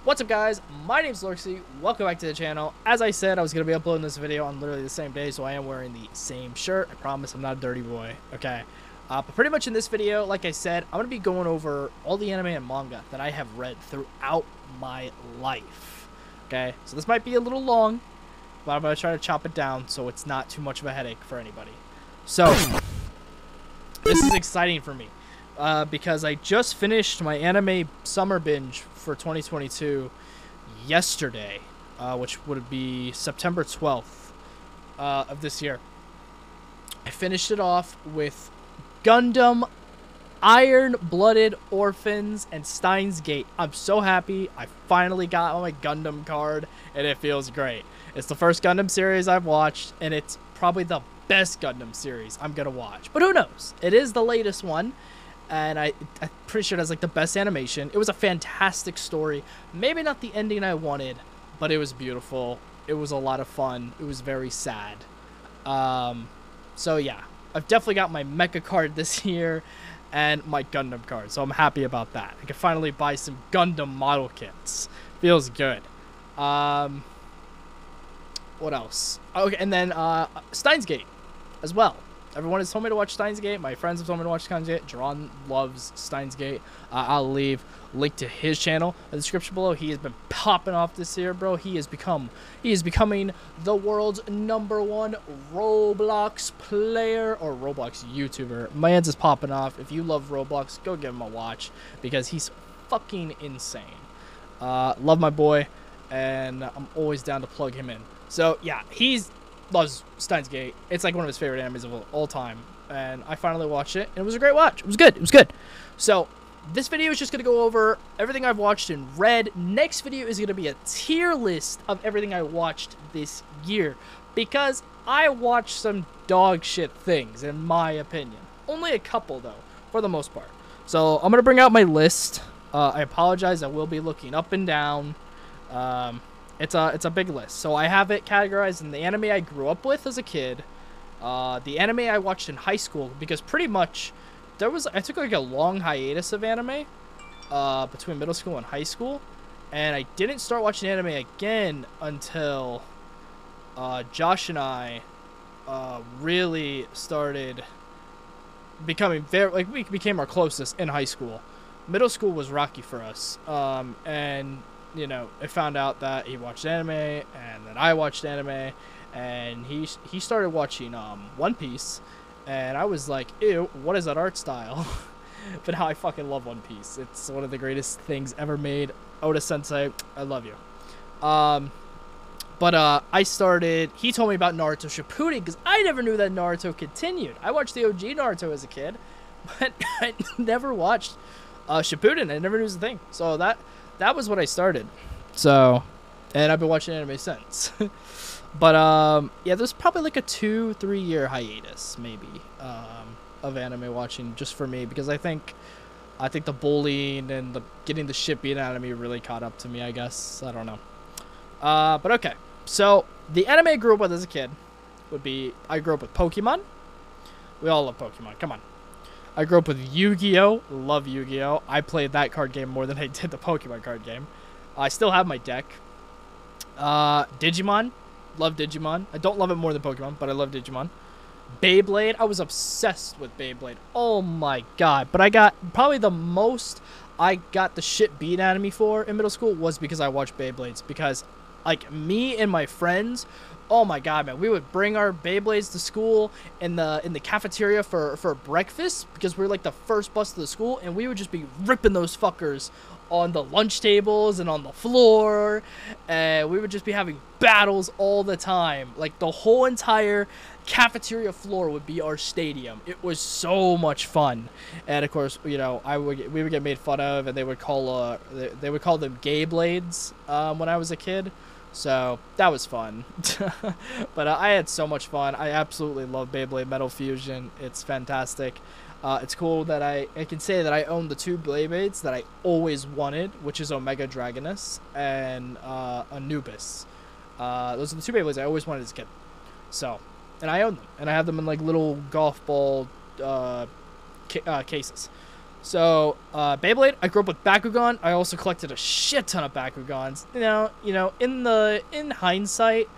What's up, guys? My name's Lorksy. Welcome back to the channel. As I said, I was going to be uploading this video on literally the same day, so I am wearing the same shirt. I promise I'm not a dirty boy, okay? But pretty much in this video, like I said, I'm going to be going over all the anime and manga that I have read throughout my life, okay? So this might be a little long, but I'm going to try to chop it down so it's not too much of a headache for anybody. So, this is exciting for me. Because I just finished my anime summer binge for 2022 yesterday, which would be September 12th of this year. I finished it off with Gundam, Iron-Blooded Orphans, and Steins Gate. I'm so happy. I finally got my Gundam card, and it feels great. It's the first Gundam series I've watched, and it's probably the best Gundam series I'm gonna watch. But who knows? It is the latest one. And I'm pretty sure it has like the best animation. It was a fantastic story. Maybe not the ending I wanted, but it was beautiful. It was a lot of fun. It was very sad. So yeah, I've definitely got my Mecha card this year and my Gundam card. So I'm happy about that. I can finally buy some Gundam model kits. Feels good. What else? Okay, and then Steins Gate as well. Everyone has told me to watch Steins Gate. My friends have told me to watch Steins Gate. Jerron loves Steins Gate. I'll leave a link to his channel in the description below. He has been popping off this year, bro. He is becoming the world's #1 Roblox player or Roblox YouTuber. Man's is popping off. If you love Roblox, go give him a watch because he's fucking insane. Love my boy, and I'm always down to plug him in. So yeah, loves Steins Gate. It's like one of his favorite animes of all time. And I finally watched it, and it was a great watch. It was good. It was good. So, this video is just going to go over everything I've watched and read. Next video is going to be a tier list of everything I watched this year. Because I watched some dog shit things, in my opinion. Only a couple, though, for the most part. So, I'm going to bring out my list. I apologize. I will be looking up and down. It's a big list. So I have it categorized in the anime I grew up with as a kid, the anime I watched in high school, because pretty much I took like a long hiatus of anime between middle school and high school, and I didn't start watching anime again until Josh and I really started becoming we became our closest in high school. Middle school was rocky for us, and you know, I found out that he watched anime, and then I watched anime, and he started watching One Piece, and I was like, ew, what is that art style? But now I fucking love One Piece. It's one of the greatest things ever made. Oda Sensei, I love you. He told me about Naruto Shippuden, because I never knew that Naruto continued. I watched the OG Naruto as a kid, but I never watched Shippuden. I never knew it was a thing. So that was what I started. So, and I've been watching anime since. But, yeah, there's probably like a 2-3 year hiatus, maybe, of anime watching just for me. Because I think the bullying and getting the shit beat out of me really caught up to me, I guess. I don't know. But okay. So, the anime I grew up with as a kid would be, I grew up with Pokemon. We all love Pokemon. Come on. I grew up with Yu-Gi-Oh! Love Yu-Gi-Oh! I played that card game more than I did the Pokemon card game. I still have my deck. Digimon. Love Digimon. I don't love it more than Pokemon, but I love Digimon. Beyblade. I was obsessed with Beyblade. Oh my god. But I got probably the most I got the shit beat out of me for in middle school was because I watched Beyblades. Because, like, me and my friends, oh my god, man, we would bring our Beyblades to school in the cafeteria for breakfast, because we were like the first bus to the school, and we would just be ripping those fuckers on the lunch tables and on the floor, and we would just be having battles all the time. Like, the whole entire cafeteria floor would be our stadium. It was so much fun. And of course, you know, we would get made fun of, and they would call them gay blades when I was a kid. So that was fun. But I had so much fun. I absolutely love Beyblade Metal Fusion. It's fantastic. It's cool that I can say that I own the 2 Beyblades that I always wanted, which is Omega Dragonus and Anubis. Those are the 2 Beyblades I always wanted as a kid. So, and I own them, and I have them in like little golf ball cases. So, Beyblade, I grew up with Bakugan. I also collected a shit ton of Bakugans. In hindsight,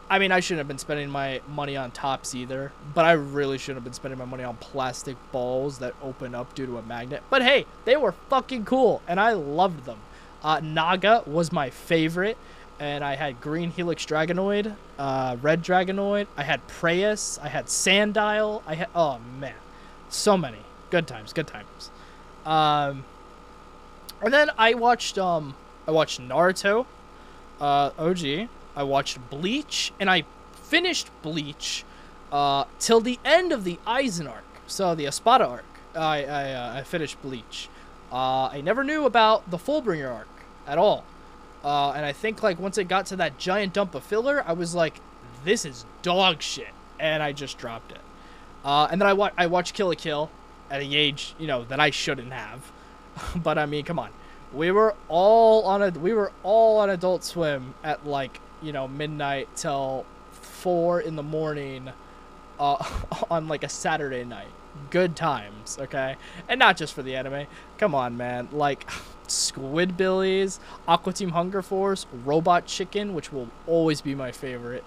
I mean, I shouldn't have been spending my money on tops either, but I really shouldn't have been spending my money on plastic balls that open up due to a magnet. But hey, they were fucking cool, and I loved them. Naga was my favorite, and I had Green Helix Dragonoid, Red Dragonoid. I had Preyas. I had Sandile. Oh man, so many. Good times, good times. And then I watched Naruto, OG. I watched Bleach, and I finished Bleach till the end of the Aizen arc. So the Espada arc, I finished Bleach. I never knew about the Fullbringer arc at all. And I think like once it got to that giant dump of filler, I was like, this is dog shit, and I just dropped it. And then I watched Kill la Kill at an age, that I shouldn't have. But I mean, come on. We were all on Adult Swim at like, midnight till 4 in the morning on like a Saturday night. Good times, okay? And not just for the anime. Come on, man. Like Squidbillies, Aqua Team Hunger Force, Robot Chicken, which will always be my favorite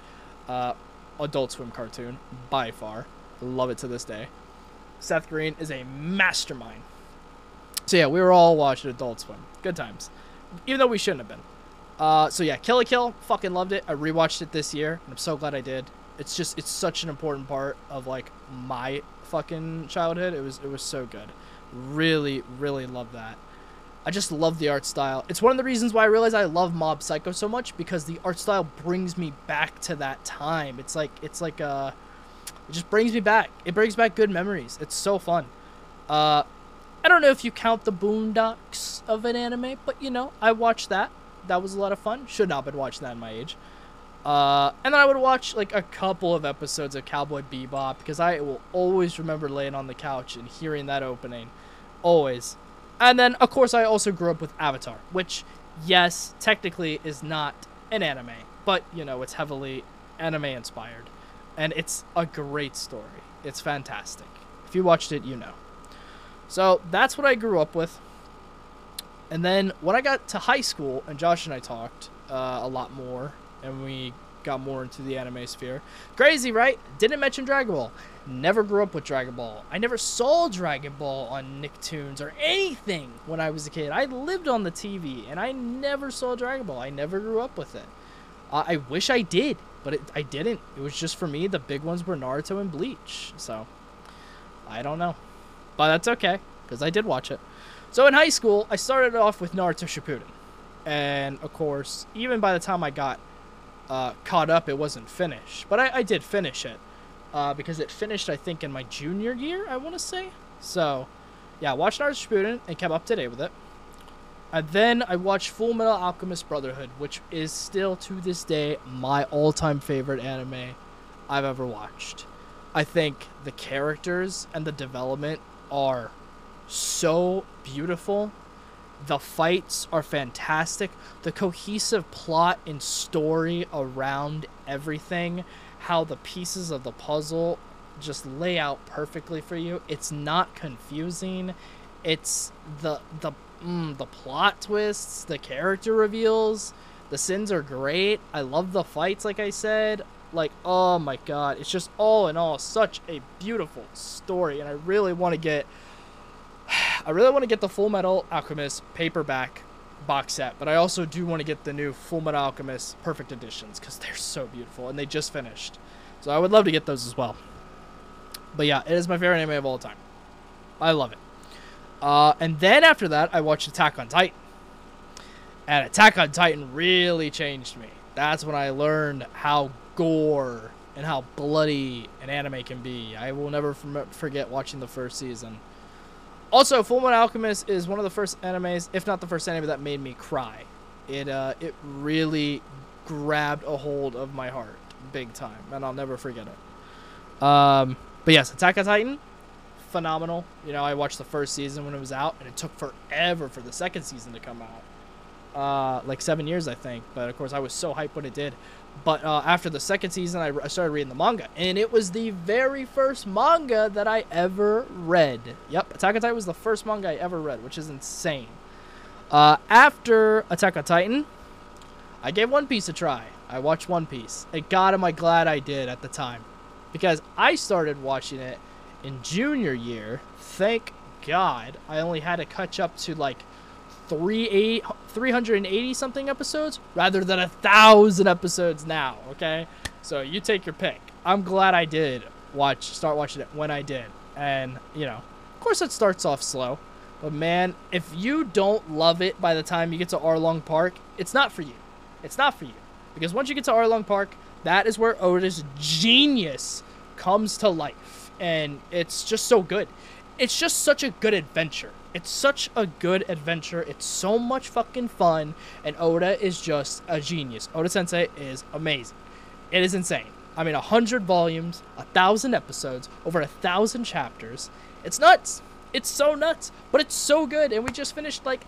Adult Swim cartoon by far. Love it to this day. Seth Green is a mastermind. So yeah, we were all watching Adult Swim. Good times. Even though we shouldn't have been. So yeah, Kill la Kill, fucking loved it. I rewatched it this year, and I'm so glad I did. It's such an important part of like my fucking childhood. It was so good. Really, really love that. I just love the art style. It's one of the reasons why I realized I love Mob Psycho so much, because the art style brings me back to that time. It just brings me back. It brings back good memories. It's so fun. I don't know if you count the Boondocks of an anime, but I watched that. That was a lot of fun. Should not have been watching that in my age. And then I would watch like a couple of episodes of Cowboy Bebop, because I will always remember laying on the couch and hearing that opening. Always. And then, of course, I also grew up with Avatar, which, yes, technically is not an anime, but, it's heavily anime-inspired. And it's a great story. It's fantastic. If you watched it, you know. So, that's what I grew up with. And then, when I got to high school, and Josh and I talked a lot more, and we got more into the anime sphere. Crazy, right? Didn't mention Dragon Ball. Never grew up with Dragon Ball. I never saw Dragon Ball on Nicktoons or anything when I was a kid. I lived on the TV, and I never saw Dragon Ball. I never grew up with it. I wish I did, but I didn't. It was just, for me, the big ones were Naruto and Bleach. So, I don't know. But that's okay, because I did watch it. So in high school, I started off with Naruto Shippuden. And, of course, even by the time I got caught up, it wasn't finished. But I did finish it. Because it finished, I think, in my junior year, I want to say. So, yeah, I watched Naruto Shippuden and kept up to date with it. And then I watched Full Metal Alchemist Brotherhood, which is still, to this day, my all-time favorite anime I've ever watched. I think the characters and the development are so beautiful. The fights are fantastic. The cohesive plot and story around everything, how the pieces of the puzzle just lay out perfectly for you. It's not confusing. It's the plot twists, the character reveals, the sins are great. I love the fights, like I said. Like, oh my god, it's just all in all such a beautiful story, and I really want to get the Full Metal Alchemist paperback box set, but I also do want to get the new Full Metal Alchemist Perfect Editions, because they're so beautiful, and they just finished. So I would love to get those as well. But yeah, it is my favorite anime of all time. I love it. And then after that, I watched Attack on Titan. And Attack on Titan really changed me. That's when I learned how gore and how bloody an anime can be. I will never forget watching the first season. Also, Full Metal Alchemist is one of the first animes, if not the first anime, that made me cry. It really grabbed a hold of my heart big time, and I'll never forget it. But yes, Attack on Titan, phenomenal. I watched the first season when it was out, and it took forever for the second season to come out. like 7 years, I think. But of course, I was so hyped when it did. But after the second season, I started reading the manga, and it was the very first manga that I ever read. Yep, Attack on Titan was the first manga I ever read, which is insane. After Attack on Titan, I gave One Piece a try. I watched One Piece. And God, am I glad I did at the time. Because I started watching it in junior year. Thank God I only had to catch up to like 380 something episodes rather than 1,000 episodes now, okay? So you take your pick. I'm glad I did start watching it when I did. And, you know, of course it starts off slow. But man, if you don't love it by the time you get to Arlong Park, it's not for you. It's not for you. Because once you get to Arlong Park, that is where Oda's genius comes to life. And it's just so good. It's just such a good adventure. It's such a good adventure. It's so much fucking fun. And Oda is just a genius. Oda Sensei is amazing. It is insane. I mean, 100 volumes, 1,000 episodes, over 1,000 chapters. It's nuts. It's so nuts. But it's so good. And we just finished, like,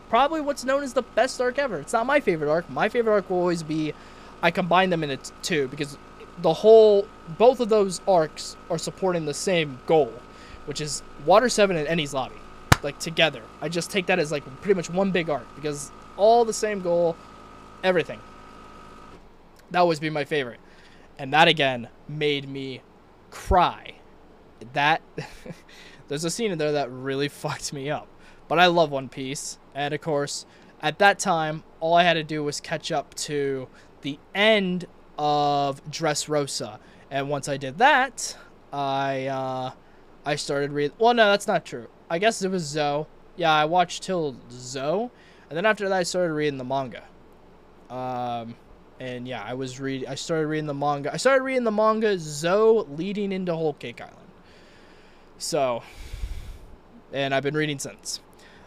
probably what's known as the best arc ever. It's not my favorite arc. My favorite arc will always be, I combine them into two, because both of those arcs are supporting the same goal, which is Water 7 and Enies Lobby, like, together. I just take that as, like, pretty much one big arc, because all the same goal, everything. That always be my favorite. And that, again, made me cry. There's a scene in there that really fucked me up. But I love One Piece. And, of course, at that time, all I had to do was catch up to the end of Dressrosa. And once I did that, I started reading... Well, no, that's not true. I guess it was Zoe. Yeah, I watched till Zoe. And then after that, I started reading the manga. And yeah, I started reading the manga. I started reading the manga Zoe leading into Whole Cake Island. So, and I've been reading since.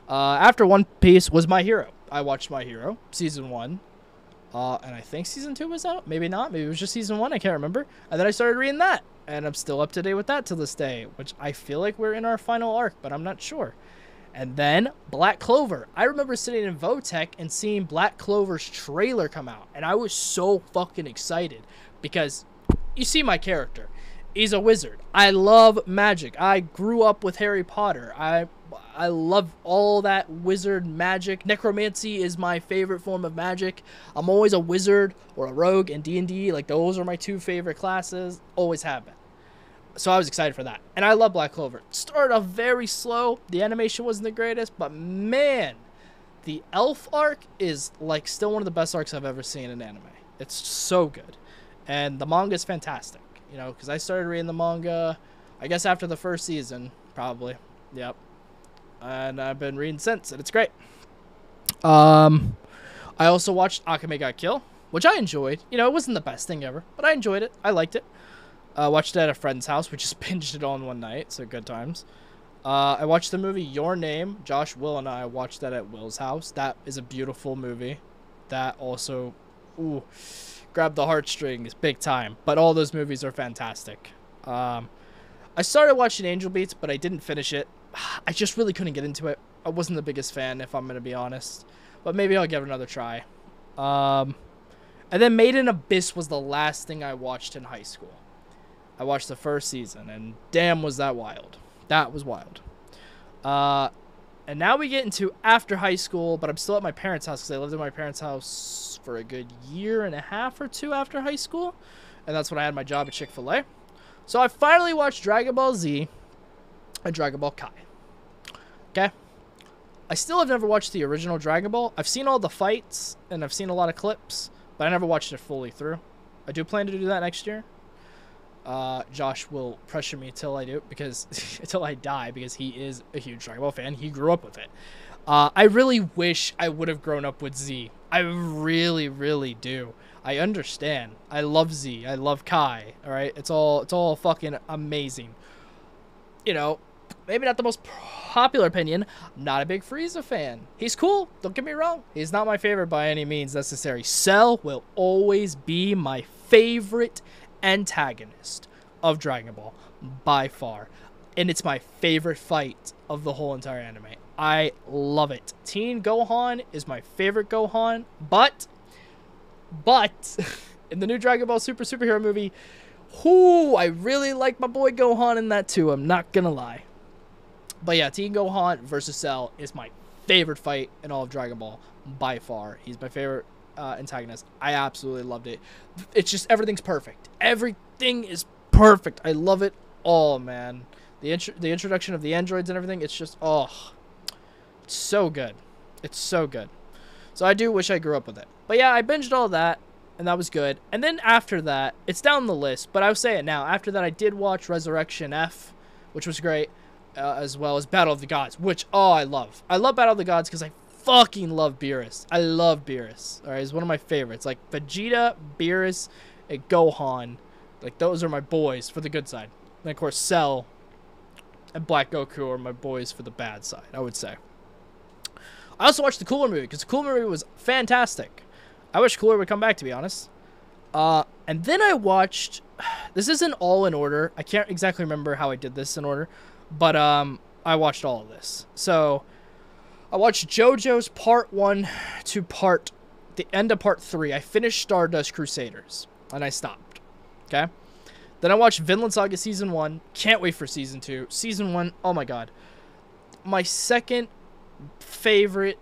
After One Piece was My Hero. I watched My Hero, Season 1. And I think Season 2 was out. Maybe not. Maybe it was just Season 1. I can't remember. And then I started reading that. And I'm still up to date with that to this day. Which I feel like we're in our final arc, but I'm not sure. And then Black Clover. I remember sitting in Votech and seeing Black Clover's trailer come out. And I was so fucking excited. Because you see my character. He's a wizard. I love magic. I grew up with Harry Potter. I love all that wizard magic. Necromancy is my favorite form of magic. I'm always a wizard or a rogue in D&D. Like, those are my two favorite classes. Always have been. So I was excited for that. And I love Black Clover. It started off very slow. The animation wasn't the greatest. But, man, the elf arc is, like, still one of the best arcs I've ever seen in anime. It's so good. And the manga is fantastic. You know, because I started reading the manga, I guess after the first season, probably. Yep. And I've been reading since, and it's great. I also watched Akame ga Kill, which I enjoyed. You know, it wasn't the best thing ever, but I enjoyed it. I liked it. Watched it at a friend's house. We just binged it all in one night, so good times. I watched the movie Your Name. Josh, Will, and I watched that at Will's house. That is a beautiful movie. That also, ooh, grabbed the heartstrings big time. But all those movies are fantastic. I started watching Angel Beats, but I didn't finish it. I just really couldn't get into it. I wasn't the biggest fan, if I'm going to be honest. But maybe I'll give it another try. And then Made in Abyss was the last thing I watched in high school. I watched the first season, and damn was that wild. That was wild. And now we get into after high school, but I'm still at my parents' house because I lived in my parents' house for a good year and a half or two after high school. And that's when I had my job at Chick-fil-A. So I finally watched Dragon Ball Z and Dragon Ball Kai. Okay? I still have never watched the original Dragon Ball. I've seen all the fights, and I've seen a lot of clips, but I never watched it fully through. I do plan to do that next year. Josh will pressure me till I do, because until I die, because he is a huge Dragon Ball fan. He grew up with it. I really wish I would have grown up with Z. I really, really do. I understand. I love Z. I love Kai. All right, it's all fucking amazing. You know, maybe not the most popular opinion. I'm not a big Frieza fan. He's cool. Don't get me wrong. He's not my favorite by any means necessary. Cell will always be my favorite antagonist of Dragon Ball by far, and it's my favorite fight of the whole entire anime. I love it. Teen Gohan is my favorite Gohan, but in the new Dragon Ball Super superhero movie, I really like my boy Gohan in that too. I'm not gonna lie. But yeah, Teen Gohan versus Cell is my favorite fight in all of Dragon Ball by far. He's my favorite antagonist. I absolutely loved it. It's just everything's perfect. Everything is perfect. I love it all, man. The introduction of the androids and everything. It's just it's so good. It's so good. So I do wish I grew up with it. But yeah, I binged all that, and that was good. And then after that, it's down the list, but I'll say it now. After that, I did watch Resurrection F, which was great, as well as Battle of the Gods, which, I love. I love Battle of the Gods because I fucking love Beerus. I love Beerus. All right, he's one of my favorites. Like, Vegeta, Beerus, and Gohan. Like, those are my boys for the good side. And, of course, Cell and Black Goku are my boys for the bad side, I would say. I also watched the Cooler movie because the Cooler movie was fantastic. I wish Cooler would come back, to be honest. And then I watched... This isn't all in order. I can't exactly remember how I did this in order. But I watched all of this. So, I watched JoJo's Part 1 to the end of Part 3. I finished Stardust Crusaders. And I stopped. Okay? Then I watched Vinland Saga Season 1. Can't wait for Season 2. Season 1, oh my god. My second favorite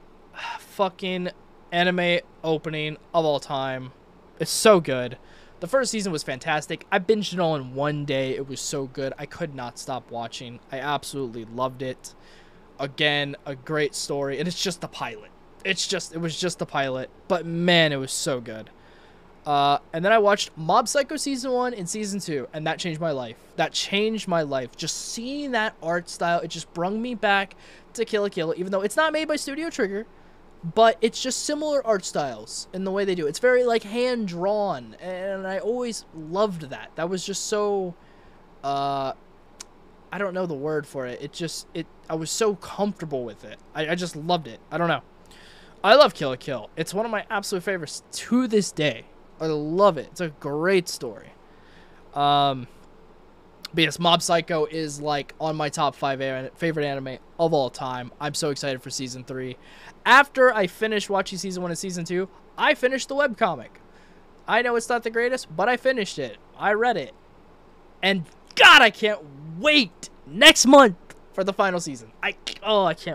fucking anime opening of all time. It's so good. The first season was fantastic. I binged it all in one day. It was so good. I could not stop watching. I absolutely loved it. Again, a great story. And it's just the pilot. It was just the pilot. But man, it was so good. And then I watched Mob Psycho Season 1 and Season 2. And that changed my life. That changed my life. Just seeing that art style, it just brung me back to Kill la Kill. Even though it's not made by Studio Trigger. But it's just similar art styles in the way they do it. It's very, like, hand-drawn. And I always loved that. That was just so... I don't know the word for it. I was so comfortable with it. I just loved it. I don't know. I love Kill la Kill. It's one of my absolute favorites to this day. I love it. It's a great story. But yes, Mob Psycho is, like, on my top 5 favorite anime of all time. I'm so excited for Season 3. After I finished watching Season 1 and Season 2, I finished the webcomic. I know it's not the greatest, but I finished it. I read it. And, God, I can't wait next month for the final season. I can't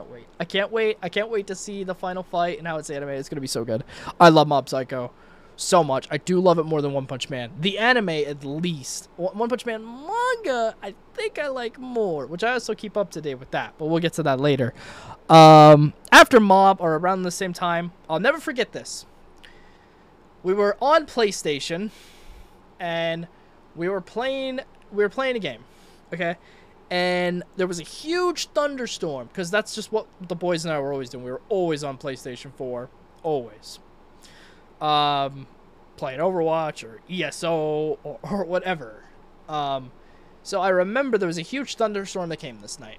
wait. I can't wait. I can't wait to see the final fight and how it's animated. It's going to be so good. I love Mob Psycho so much. I do love it more than One Punch Man. The anime, at least. One Punch Man manga, I think I like more, which I also keep up to date with that, but we'll get to that later. After Mob, or around the same time, I'll never forget this. We were on PlayStation, and we were playing a game, okay? And there was a huge thunderstorm, because that's just what the boys and I were always doing. We were always on PlayStation 4, always. Playing Overwatch or ESO or whatever. So I remember there was a huge thunderstorm that came this night.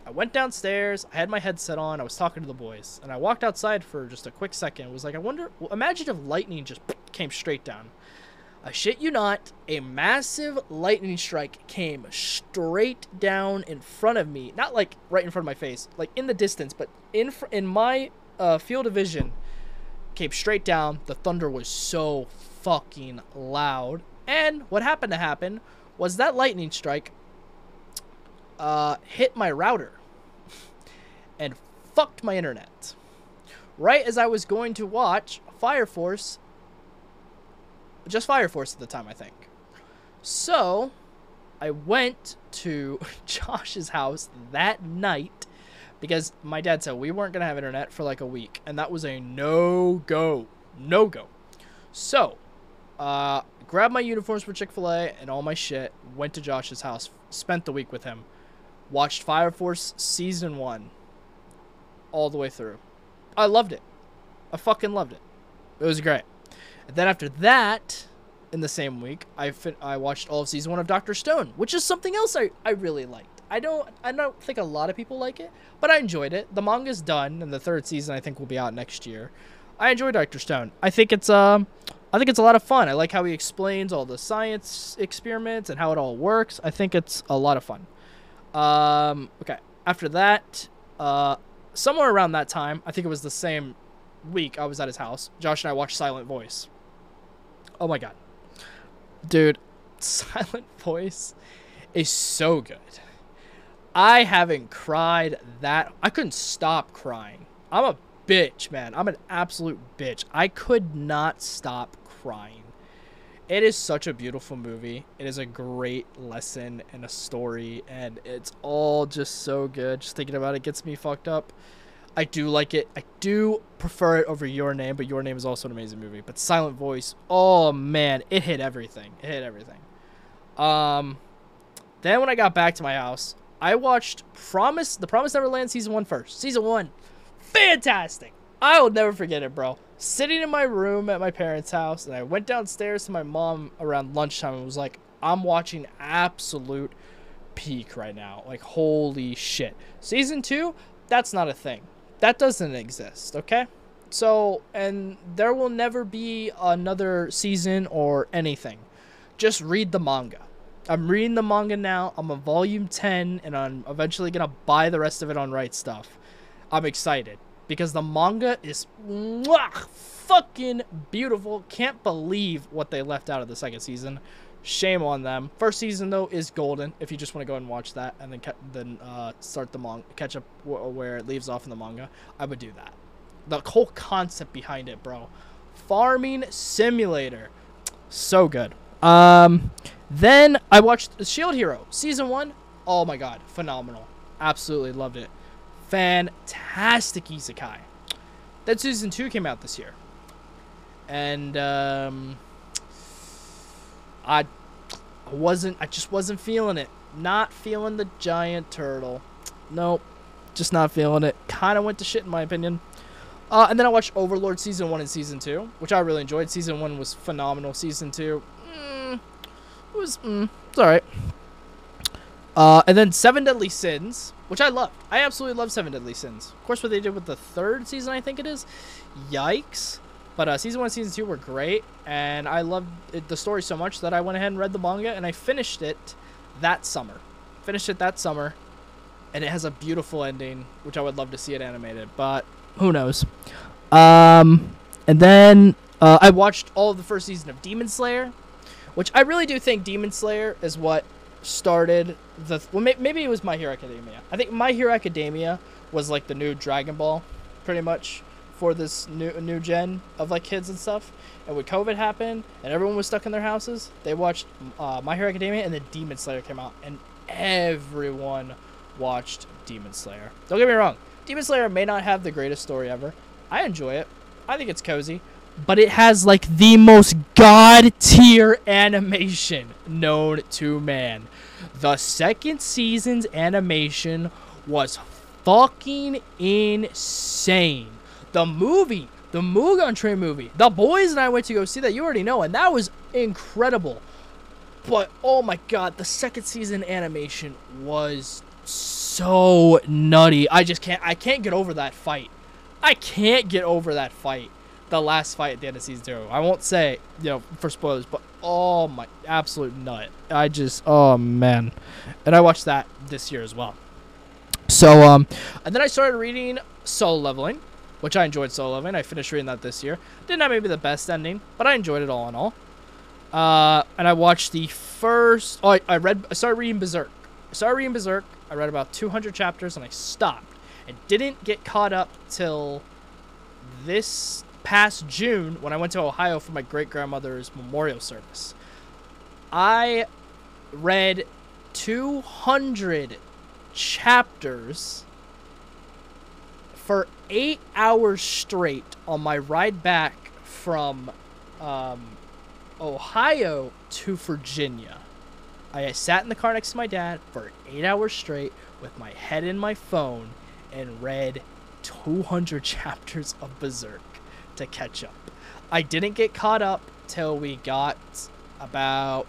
I went downstairs, I had my headset on, I was talking to the boys, and I walked outside for just a quick second. It was like, imagine if lightning just came straight down. I shit you not, a massive lightning strike came straight down in front of me. Not like right in front of my face, like in the distance, but in my field of vision. Came straight down. The thunder was so fucking loud. And what happened to happen was that lightning strike hit my router and fucked my internet. Right as I was going to watch Fire Force, just Fire Force at the time, I think. So I went to Josh's house that night because my dad said we weren't going to have internet for like a week. And that was a no-go. No-go. So, grabbed my uniforms for Chick-fil-A and all my shit. Went to Josh's house. Spent the week with him. Watched Fire Force Season 1. All the way through. I loved it. I fucking loved it. It was great. And then after that, in the same week, I watched all of Season 1 of Dr. Stone. Which is something else I really liked. I don't think a lot of people like it, but I enjoyed it. The manga's done, and the third season I think will be out next year. I enjoy Dr. Stone. I think it's a lot of fun. I like how he explains all the science experiments and how it all works. I think it's a lot of fun. Okay. After that, somewhere around that time, I think it was the same week I was at his house, Josh and I watched Silent Voice. Oh my god. Dude, Silent Voice is so good. I haven't cried that... I couldn't stop crying. I'm a bitch, man. I'm an absolute bitch. I could not stop crying. It is such a beautiful movie. It is a great lesson and a story, and it's all just so good. Just thinking about it gets me fucked up. I do like it. I do prefer it over Your Name, but Your Name is also an amazing movie. But Silent Voice, oh man, it hit everything. It hit everything. Then when I got back to my house, I watched The Promised Neverland Season 1 first. Season 1, fantastic. I will never forget it, bro. Sitting in my room at my parents' house, and I went downstairs to my mom around lunchtime and was like, I'm watching absolute peak right now. Like, holy shit. Season 2, that's not a thing. That doesn't exist, okay? So, and there will never be another season or anything. Just read the manga. I'm reading the manga now. I'm on volume 10, and I'm eventually going to buy the rest of it on Right Stuff. I'm excited. Because the manga is fucking beautiful. Can't believe what they left out of the second season. Shame on them. First season, though, is golden. If you just want to go and watch that and then start the manga, catch up where it leaves off in the manga, I would do that. The whole concept behind it, bro. Farming Simulator. So good. Then I watched Shield Hero. Season 1. Oh, my God. Phenomenal. Absolutely loved it. Fantastic isekai. Then season 2 came out this year, and I just wasn't feeling it. Not feeling the giant turtle. Nope, just not feeling it. Kind of went to shit in my opinion. And then I watched Overlord Season 1 and Season 2, which I really enjoyed. Season 1 was phenomenal. Season 2, it's alright. And then Seven Deadly Sins, which I loved. I absolutely love Seven Deadly Sins. Of course, what they did with the third season, I think it is. Yikes. But Season 1 and Season 2 were great. And I loved the story so much that I went ahead and read the manga. And I finished it that summer. And it has a beautiful ending, which I would love to see it animated. But who knows. And then I watched all of the first season of Demon Slayer. Which I really do think Demon Slayer is what started maybe it was My Hero Academia. I think My Hero Academia was like the new Dragon Ball, pretty much, for this new gen of like kids and stuff. And when COVID happened and everyone was stuck in their houses, they watched My Hero Academia, and then Demon Slayer came out, and everyone watched Demon Slayer. Don't get me wrong, Demon Slayer may not have the greatest story ever. I enjoy it. I think it's cozy. But it has, like, the most god-tier animation known to man. The second season's animation was fucking insane. The movie, the Mugen Train movie, the boys and I went to go see that, you already know, and that was incredible. But, oh my god, the second season animation was so nutty. I can't get over that fight. I can't get over that fight. The last fight at the end of season 2. I won't say, for spoilers, but oh my, absolute nut. Oh man. And I watched that this year as well. So, and then I started reading Solo Leveling, which I enjoyed Solo Leveling. I finished reading that this year. Didn't have maybe the best ending, but I enjoyed it all in all. And I watched the first, I started reading Berserk. I read about 200 chapters and I stopped. And didn't get caught up till this past June when I went to Ohio for my great-grandmother's memorial service. I read 200 chapters for 8 hours straight on my ride back from Ohio to Virginia. I sat in the car next to my dad for 8 hours straight with my head in my phone and read 200 chapters of Berserk to catch up. I didn't get caught up till we got about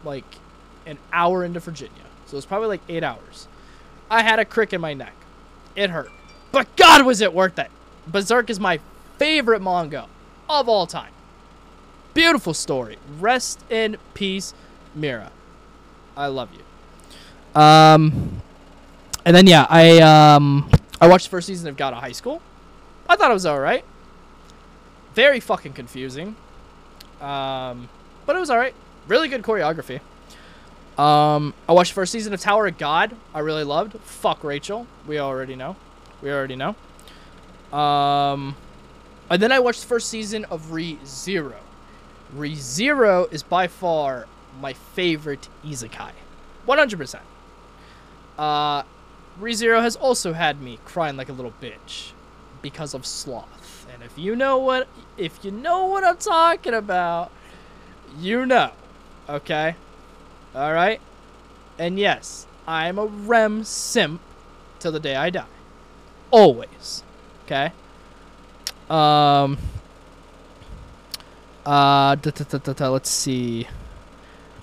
like an hour into Virginia. So it was probably like 8 hours. I had a crick in my neck. It hurt. But God, was it worth it. Berserk is my favorite manga of all time. Beautiful story. Rest in peace, Mira. I love you. And then yeah, I watched the first season of God of High School. I thought it was alright. Very fucking confusing. But it was alright. Really good choreography. I watched the first season of Tower of God. I really loved. Fuck Rachel. We already know. And then I watched the first season of ReZero. ReZero is by far my favorite isekai. 100%. ReZero has also had me crying like a little bitch because of sloth. And if you know what I'm talking about, you know. Okay? Alright? And yes, I'm a REM simp till the day I die. Always. Okay? Let's see.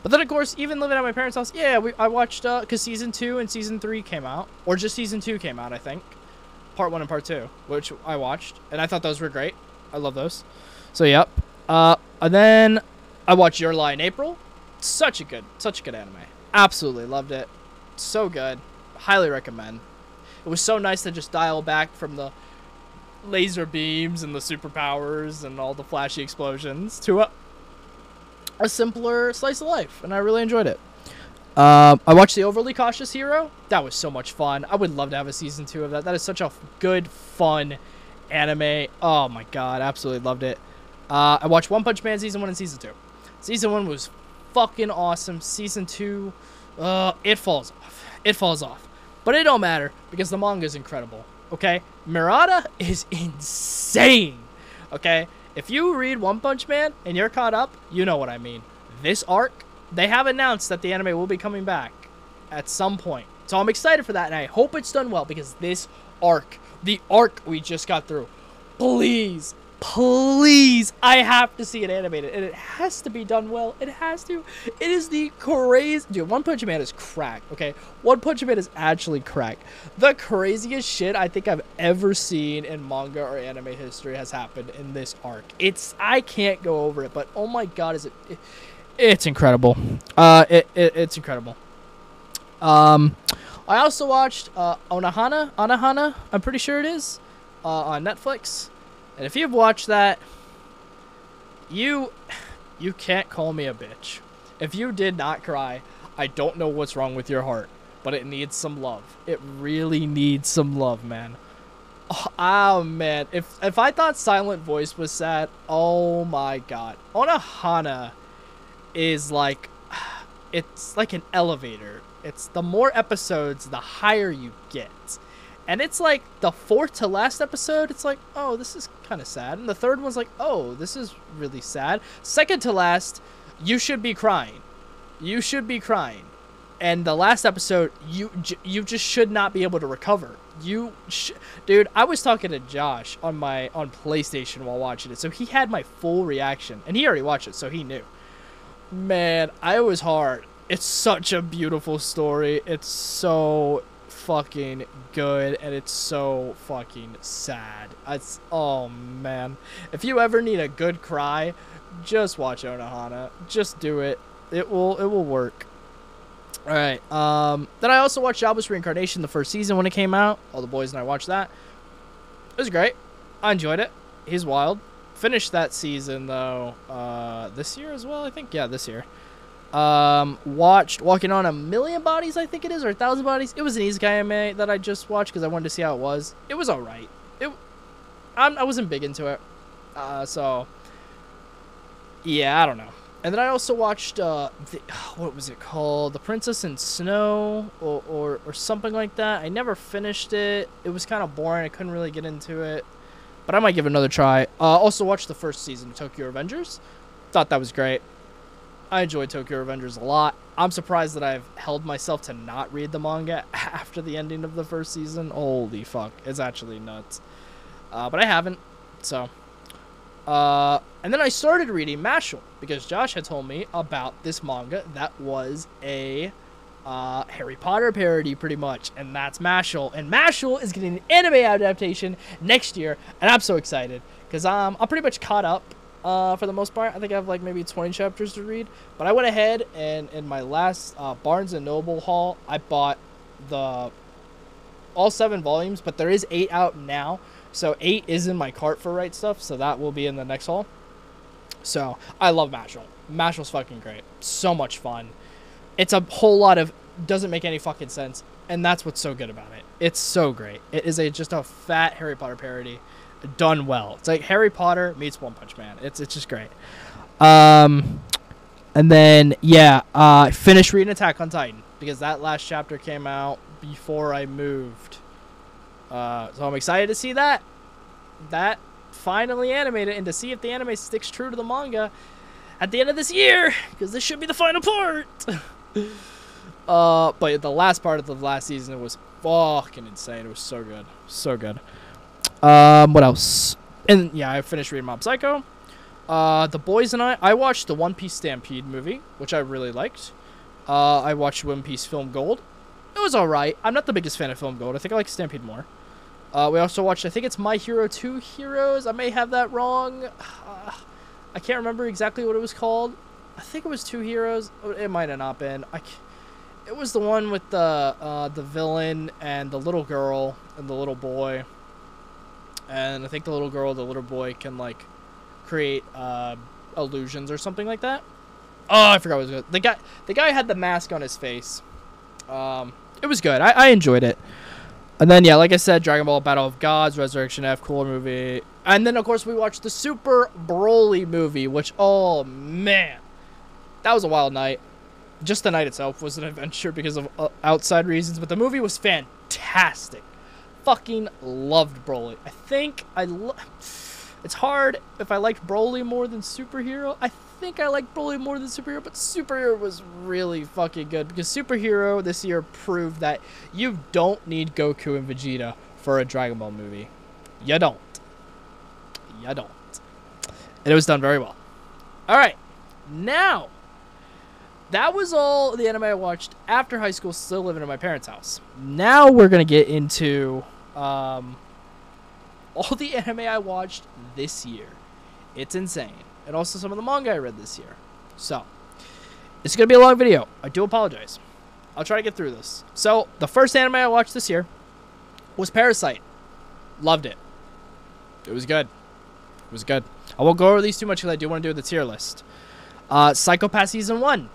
But then, of course, even living at my parents' house, yeah, I watched, because Season 2 and Season 3 came out. Or just Season 2 came out, I think. Part 1 and Part 2, which I watched. And I thought those were great. I love those. So, yep. And then I watched Your Lie in April. Such a good anime. Absolutely loved it. So good. Highly recommend. It was so nice to just dial back from the laser beams and the superpowers and all the flashy explosions to a simpler slice of life, and I really enjoyed it. I watched The Overly Cautious Hero. That was so much fun. I would love to have a season 2 of that. That is such a good, fun anime. Oh my god, absolutely loved it. I watched One Punch Man Season 1 and Season 2. Season 1 was fucking awesome. Season 2, it falls off. But it don't matter, because the manga is incredible. Okay? Murata is insane. Okay? If you read One Punch Man and you're caught up, you know what I mean. This arc, they have announced that the anime will be coming back at some point. So I'm excited for that, and I hope it's done well, because this arc, the arc we just got through, please, I have to see it animated, and it has to be done well. It has to. It is the crazy... Dude, One Punch Man is crack, okay? One Punch Man is actually crack. The craziest shit I think I've ever seen in manga or anime history has happened in this arc. I can't go over it, but oh my god, it's incredible. It's incredible. I also watched Anohana, I'm pretty sure it is, on Netflix. And if you've watched that, you can't call me a bitch. If you did not cry, I don't know what's wrong with your heart, but it needs some love. It really needs some love, man. Oh man, if I thought Silent Voice was sad, oh my god. Anohana is like, it's like an elevator. It's the more episodes, the higher you get. And it's like the 4th to last episode, it's like, oh, this is kind of sad. And the 3rd one's like, oh, this is really sad. 2nd to last, you should be crying. You should be crying. And the last episode, you just should not be able to recover. Dude, I was talking to Josh on PlayStation while watching it, so he had my full reaction. And he already watched it, so he knew. Man, I was hard. It's such a beautiful story. It's so fucking good, and it's so fucking sad. Oh man, if you ever need a good cry, just watch Anohana. Just do it. It will work. All right. Then I also watched Jobless Reincarnation, the first season when it came out. All the boys and I watched that. It was great. I enjoyed it. He's wild. Finished that season though this year as well, I think. Yeah, this year. Watched Walking on a Million Bodies, I think it is, or 1,000 Bodies. It was an isekai anime that I just watched because I wanted to see how it was. It was alright. I wasn't big into it. So yeah, I don't know. And then I also watched what was it called? The Princess in Snow or something like that. I never finished it. It was kind of boring. I couldn't really get into it. But I might give it another try. Also watched the first season of Tokyo Revengers. Thought that was great. I enjoyed Tokyo Revengers a lot. I'm surprised that I've held myself to not read the manga after the ending of the first season. Holy fuck. It's actually nuts. But I haven't. So. And then I started reading Mashle because Josh had told me about this manga that was a Harry Potter parody pretty much. And that's Mashle. And Mashle is getting an anime adaptation next year. And I'm so excited because I'm pretty much caught up. For the most part, I think I have like maybe 20 chapters to read. But I went ahead and in my last Barnes & Noble haul, I bought the all 7 volumes, but there is 8 out now. So 8 is in my cart for Right Stuff, so that will be in the next haul. So I love Mashal. Mashal's fucking great. So much fun. It's a whole lot of doesn't make any fucking sense, and that's what's so good about it. It's so great. It is just a fat Harry Potter parody done well. It's like Harry Potter meets One Punch Man. It's just great. And then yeah, I finished reading Attack on Titan because that last chapter came out before I moved. So I'm excited to see that finally animated, and to see if the anime sticks true to the manga at the end of this year, because this should be the final part. But the last part of the last season was fucking insane. It was so good. So good. What else? And yeah, I finished reading Mob Psycho. The boys and I watched the One Piece Stampede movie, which I really liked. I watched One Piece Film Gold. It was alright. I'm not the biggest fan of Film Gold. I think I like Stampede more. We also watched, I think it's My Hero 2 Heroes. I may have that wrong. I can't remember exactly what it was called. I think it was 2 Heroes. It might have not been. It was the one with the villain and the little girl and the little boy. And I think the little girl, the little boy can like create illusions or something like that. Oh, I forgot what it was good. The guy had the mask on his face. It was good. I enjoyed it. And then, yeah, like I said, Dragon Ball Battle of Gods, Resurrection F, cooler movie. And then, of course, we watched the Super Broly movie, which, oh, man. That was a wild night. Just the night itself was an adventure because of outside reasons, but the movie was fantastic. Fucking loved Broly. I think it's hard if I liked Broly more than Superhero. I think I liked Broly more than Superhero, but Superhero was really fucking good because Superhero this year proved that you don't need Goku and Vegeta for a Dragon Ball movie. You don't. You don't. And it was done very well. Alright. Now, that was all the anime I watched after high school, still living in my parents' house. Now we're going to get into all the anime I watched this year. It's insane. And also some of the manga I read this year. So, it's going to be a long video. I do apologize. I'll try to get through this. So, the first anime I watched this year was Parasite. Loved it. It was good. It was good. I won't go over these too much because I do want to do the tier list. Psycho-Pass Season 1.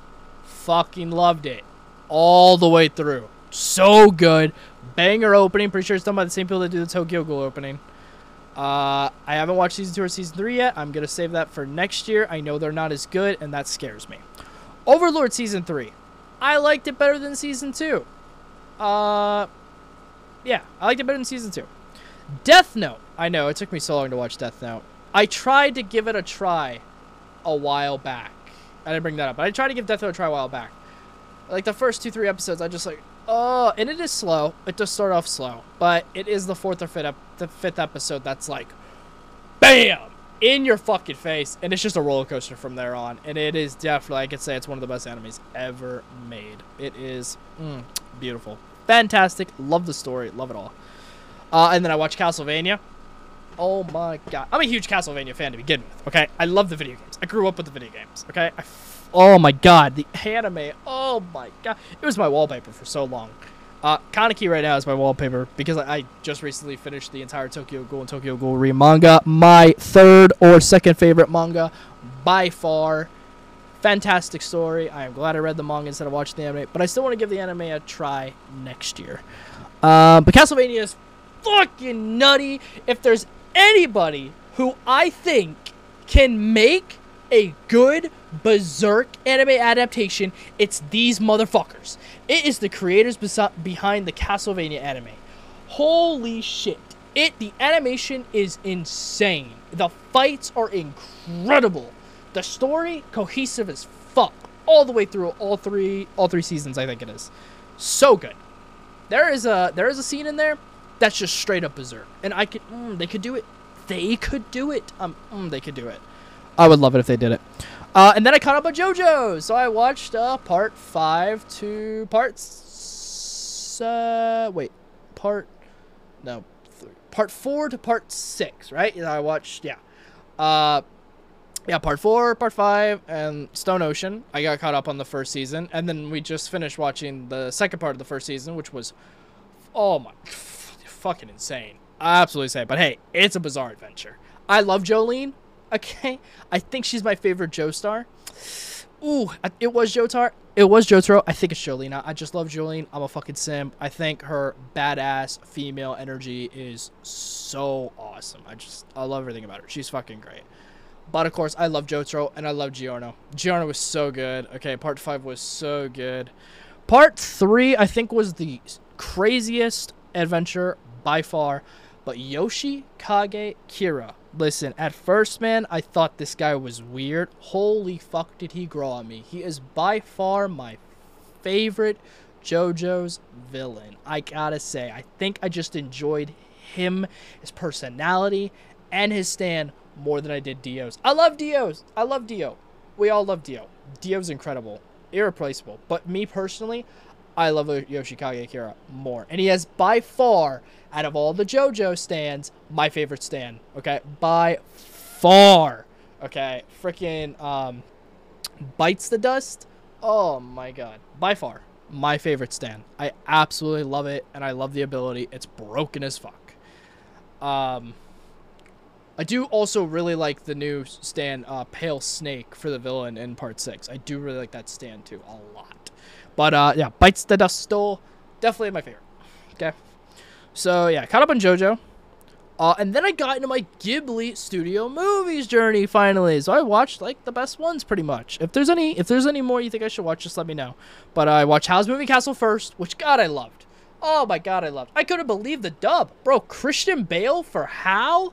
Fucking loved it. All the way through. So good. Banger opening. Pretty sure it's done by the same people that do the Tokyo Ghoul opening. I haven't watched Season 2 or Season 3 yet. I'm going to save that for next year. I know they're not as good, and that scares me. Overlord Season 3. I liked it better than Season 2. Yeah, I liked it better than Season 2. Death Note. I know, it took me so long to watch Death Note. I tried to give it a try a while back. I didn't bring that up, but I tried to give Death Note a try a while back. Like, the first 2-3 episodes, I just like, oh, and it is slow. It does start off slow, but it is the 4th or 5th episode that's like, BAM! In your fucking face, and it's just a roller coaster from there on, and it is definitely, I could say it's one of the best animes ever made. It is beautiful. Fantastic. Love the story. Love it all. And then I watched Castlevania. Oh my god. I'm a huge Castlevania fan to begin with, okay? I love the video games. I grew up with the video games, okay? Oh my god. The anime. Oh my god. It was my wallpaper for so long. Kaneki right now is my wallpaper because I just recently finished the entire Tokyo Ghoul and Tokyo Ghoul Re manga. My 3rd or 2nd favorite manga by far. Fantastic story. I am glad I read the manga instead of watching the anime, but I still want to give the anime a try next year. But Castlevania is fucking nutty. If there's anybody who I think can make a good Berserk anime adaptation, it's these motherfuckers. It is the creators behind the Castlevania anime. Holy shit. The animation is insane. The fights are incredible. The story, cohesive as fuck. All the way through all three seasons, I think it is. So good. There is a scene in there that's just straight up Berserk. And they could do it. They could do it. They could do it. I would love it if they did it. And then I caught up on JoJo. So I watched part 5 to part 4 to part 6, right? I watched, part 4, part 5, and Stone Ocean. I got caught up on the first season, and then we just finished watching the second part of the first season, which was Oh my, fucking insane. Absolutely insane. But hey, it's a bizarre adventure. I love Jolene. Okay, I think she's my favorite Joestar. Ooh, it was Jotaro. It was Jotaro. I think it's Jolene. I just love Jolene. I'm a fucking simp. I think her badass female energy is so awesome. I love everything about her. She's fucking great. But of course, I love Jotaro and I love Giorno. Giorno was so good. Okay, part 5 was so good. Part 3, I think, was the craziest adventure by far. But Yoshi Kage Kira. Listen, at first, man, I thought this guy was weird. Holy fuck, did he grow on me. He is by far my favorite JoJo's villain. I gotta say, I think I just enjoyed him, his personality, and his stand more than I did Dio's. I love Dio's. I love Dio. We all love Dio. Dio's incredible. Irreplaceable. But me personally, I love Yoshikage Kira more. And he has by far, out of all the JoJo stands, my favorite stand. Okay? By far. Okay? Freaking bites the dust. Oh my god. By far. My favorite stand. I absolutely love it. And I love the ability. It's broken as fuck. I do also really like the new stand, Pale Snake, for the villain in Part 6. I do really like that stand, too, a lot. But, yeah, Bites the Dust Stole, definitely my favorite. Okay? So, yeah, caught up on JoJo. And then I got into my Ghibli Studio Movies journey, finally. So I watched, like, the best ones, pretty much. If there's any more you think I should watch, just let me know. But I watched Howl's Moving Castle first, which, God, I loved. Oh, my God, I loved. I couldn't believe the dub. Bro, Christian Bale for Hal?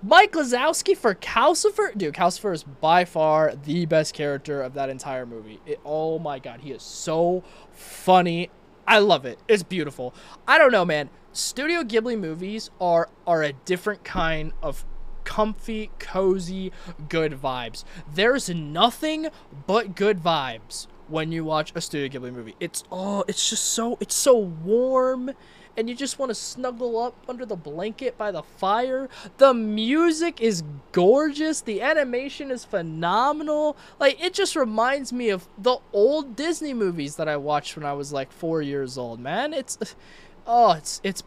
Mike Wazowski for Calcifer? Dude, Calcifer is by far the best character of that entire movie. Oh my god, he is so funny. I love it. It's beautiful. I don't know, man. Studio Ghibli movies are a different kind of comfy, cozy, good vibes. There's nothing but good vibes when you watch a Studio Ghibli movie. It's so warm. And you just want to snuggle up under the blanket by the fire. The music is gorgeous. The animation is phenomenal. Like, it just reminds me of the old Disney movies that I watched when I was like 4 years old, man. It's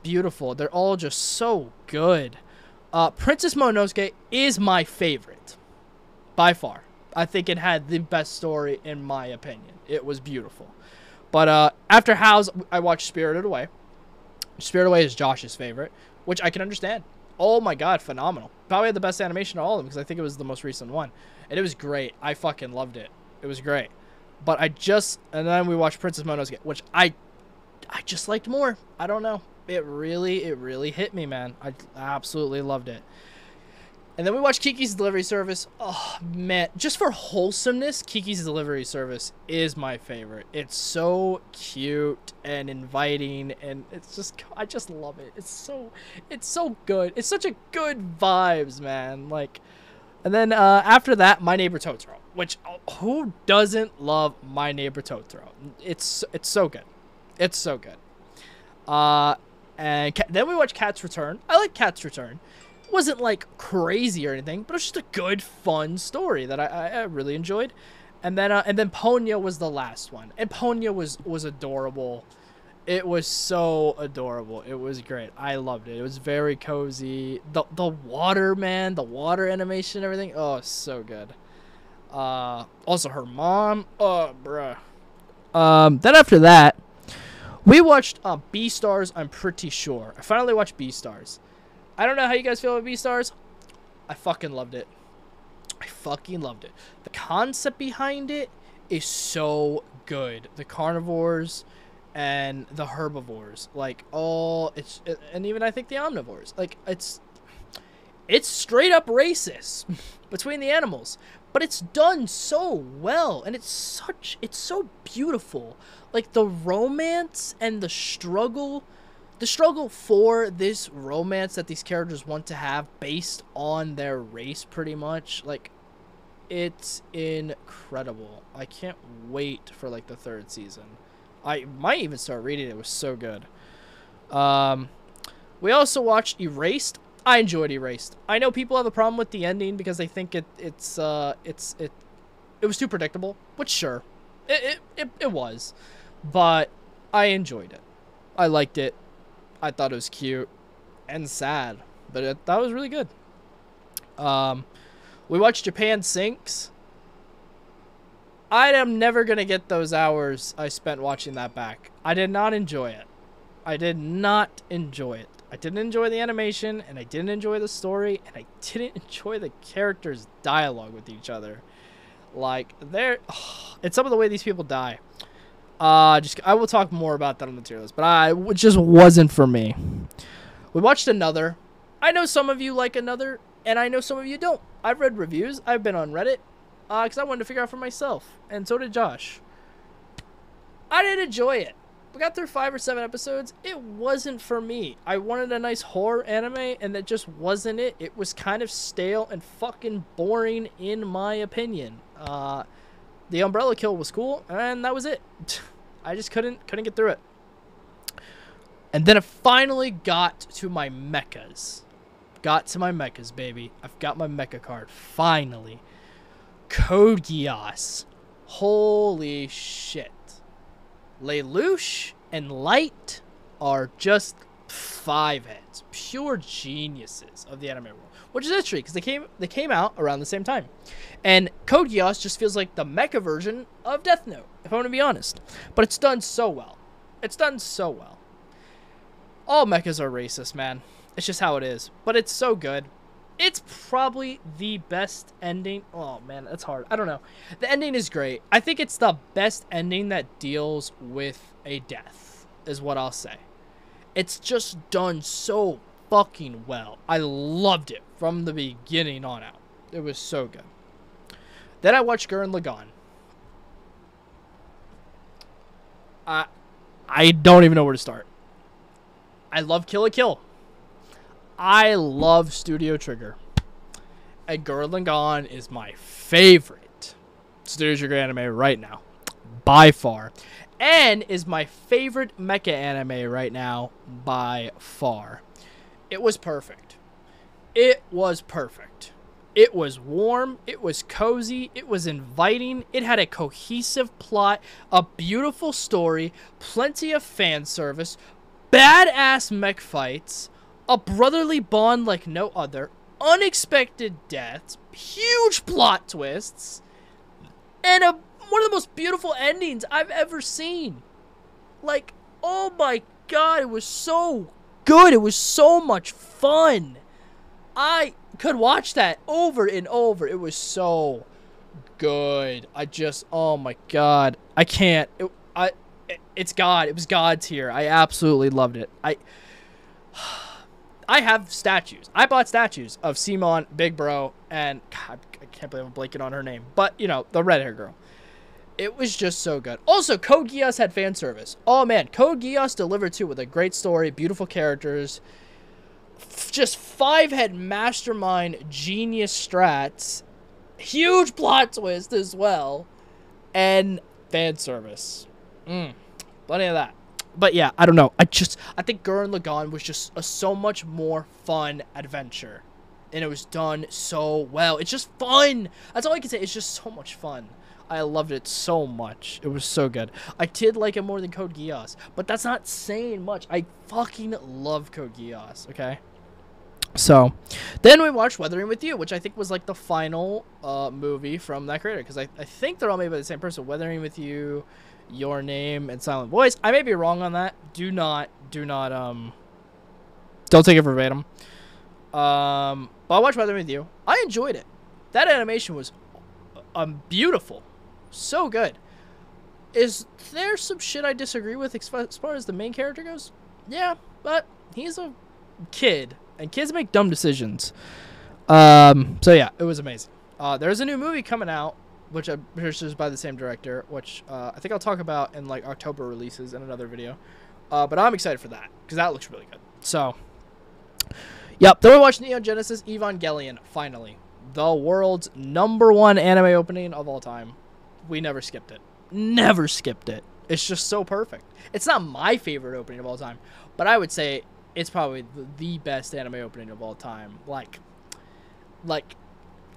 beautiful. They're all just so good. Princess Mononoke is my favorite. By far. I think it had the best story in my opinion. It was beautiful. But after Howl's, I watched Spirited Away. Spirited Away is Josh's favorite, which I can understand. Oh my god, phenomenal. Probably had the best animation of all of them because I think it was the most recent one. And it was great. I fucking loved it. It was great. But and then we watched Princess Mononoke, which I just liked more. I don't know. It really hit me, man. I absolutely loved it. And then we watched Kiki's Delivery Service. Oh, man. Just for wholesomeness, Kiki's Delivery Service is my favorite. It's so cute and inviting, and I just love it. It's so good. It's such a good vibes, man. Like, and then after that, My Neighbor Totoro, which, who doesn't love My Neighbor Totoro? It's so good. It's so good. And then we watched Cat's Return. I like Cat's Return. Wasn't like crazy or anything, but it was just a good, fun story that I really enjoyed. And then Ponyo was the last one, and Ponyo was adorable. It was so adorable. It was great. I loved it. It was very cozy. The water, man, the water animation, everything. Oh, so good. Also her mom. Oh, bruh. Then after that, we watched Beastars. I'm pretty sure. I finally watched Beastars. I don't know how you guys feel about Beastars. I fucking loved it. I fucking loved it. The concept behind it is so good. The carnivores and the herbivores, like, and even I think the omnivores. Like, it's straight up racist between the animals, but it's done so well, and it's so beautiful. Like, the romance and the struggle for this romance that these characters want to have based on their race, pretty much, like, it's incredible. I can't wait for, like, the 3rd season. I might even start reading it. It was so good. We also watched Erased. I enjoyed Erased. I know people have a problem with the ending because they think it was too predictable, which sure, it was, but I enjoyed it. I liked it. I thought it was cute and sad, but that was really good. We watched Japan Sinks. I am never going to get those hours I spent watching that back. I did not enjoy it. I did not enjoy it. I didn't enjoy the animation, and I didn't enjoy the story, and I didn't enjoy the characters' dialogue with each other. Like, it's some of the way these people die. I will talk more about that on the tier list, but it just wasn't for me. We watched Another. I know some of you like Another, and I know some of you don't. I've read reviews. I've been on Reddit, because I wanted to figure out for myself, and so did Josh. I didn't enjoy it. We got through 5 or 7 episodes. It wasn't for me. I wanted a nice horror anime, and that just wasn't it. It was kind of stale and fucking boring, in my opinion. The umbrella kill was cool, and that was it. I just couldn't get through it. And then it finally got to my mechas. Got to my mechas, baby. I've got my mecha card. Finally. Code Geass. Holy shit. Lelouch and Light are just 5 heads. Pure geniuses of the anime world. Which is interesting, because they came out around the same time. And Code Geass just feels like the mecha version of Death Note, if I'm going to be honest. But it's done so well. It's done so well. All mechas are racist, man. It's just how it is. But it's so good. It's probably the best ending. Oh, man, that's hard. I don't know. The ending is great. I think it's the best ending that deals with a death, is what I'll say. It's just done so fucking well. I loved it from the beginning on out. It was so good. Then I watched Gurren Lagann. I don't even know where to start. I love Kill la Kill. I love Studio Trigger. And Gurren Lagann is my favorite Studio Trigger anime right now. By far. And is my favorite mecha anime right now. By far. It was perfect. It was perfect. It was warm. It was cozy. It was inviting. It had a cohesive plot. A beautiful story. Plenty of fan service. Badass mech fights. A brotherly bond like no other. Unexpected deaths. Huge plot twists. And one of the most beautiful endings I've ever seen. Like, oh my god, it was so good. It was so much fun. I could watch that over and over. It was so good. Oh my god. I can't. It's God. It was God tier. I absolutely loved it. I have statues. I bought statues of Simon, Big Bro, and God, I can't believe I'm blanking on her name. But, you know, the red hair girl. It was just so good. Also, Code Geass had fan service. Oh, man. Code Geass delivered, too, with a great story, beautiful characters, just 5-head mastermind genius strats, huge plot twist as well, and fan service. Plenty of that. But yeah, I don't know. I think Gurren Lagann was just a so much more fun adventure. And it was done so well. It's just fun. That's all I can say. It's just so much fun. I loved it so much. It was so good. I did like it more than Code Geass. But that's not saying much. I fucking love Code Geass, okay? So, then we watched Weathering With You, which I think was like the final movie from that creator. Because I think they're all made by the same person. Weathering With You, Your Name, and Silent Voice. I may be wrong on that. Don't take it verbatim. But I watched Weathering With You. I enjoyed it. That animation was beautiful. So good. Is there some shit I disagree with as far as the main character goes? Yeah, but he's a kid, and kids make dumb decisions. So yeah, it was amazing. There's a new movie coming out, which I'm pretty sure is by the same director, which I think I'll talk about in like October releases in another video. But I'm excited for that, because that looks really good. So, yep. Then we watched Neon Genesis Evangelion, finally. The world's #1 anime opening of all time. We never skipped it. Never skipped it. It's just so perfect. It's not my favorite opening of all time, but I would say it's probably the best anime opening of all time. Like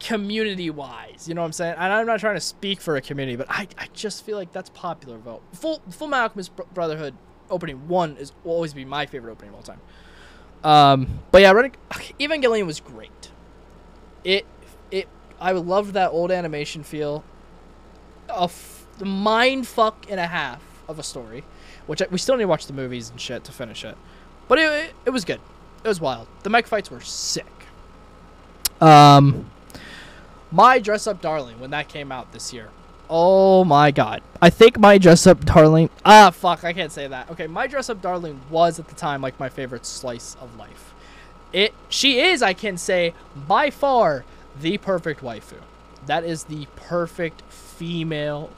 community-wise, you know what I'm saying? And I'm not trying to speak for a community, but I just feel like that's popular vote. Full Metal Alchemist Brotherhood opening 1 will always be my favorite opening of all time. But yeah, Evangelion was great. I loved that old animation feel. The mind fuck and a half of a story, which we still need to watch the movies and shit to finish it. But it was good. It was wild. The mech fights were sick. My Dress Up Darling, when that came out this year. Oh my god. I think My Dress Up Darling... fuck, I can't say that. Okay, My Dress Up Darling was at the time like my favorite slice of life. She is, I can say, by far the perfect waifu. That is the perfect female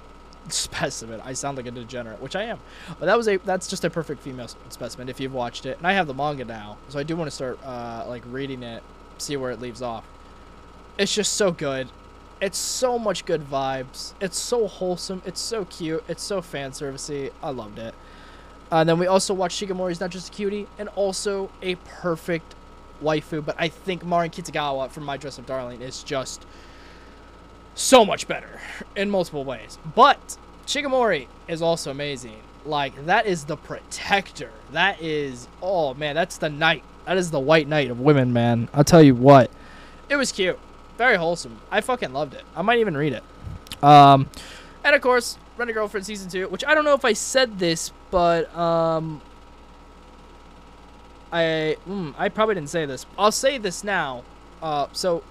specimen. I sound like a degenerate, which I am. But that's just a perfect female specimen if you've watched it. And I have the manga now, so I do want to start like reading it, see where it leaves off. It's just so good. It's so much good vibes. It's so wholesome. It's so cute. It's so fan servicey. I loved it. And then we also watched Shigemori's Not Just a Cutie, and also a perfect waifu. But I think Marin Kitagawa from My Dress Up Darling is just so much better in multiple ways. But Shigemori is also amazing. Like, that is the protector. That is, oh man, that's the knight. That is the white knight of women, man. I'll tell you what. It was cute. Very wholesome. I fucking loved it. I might even read it. And of course, Rent a Girlfriend Season 2, which I don't know if I said this, but I probably didn't say this. I'll say this now. So,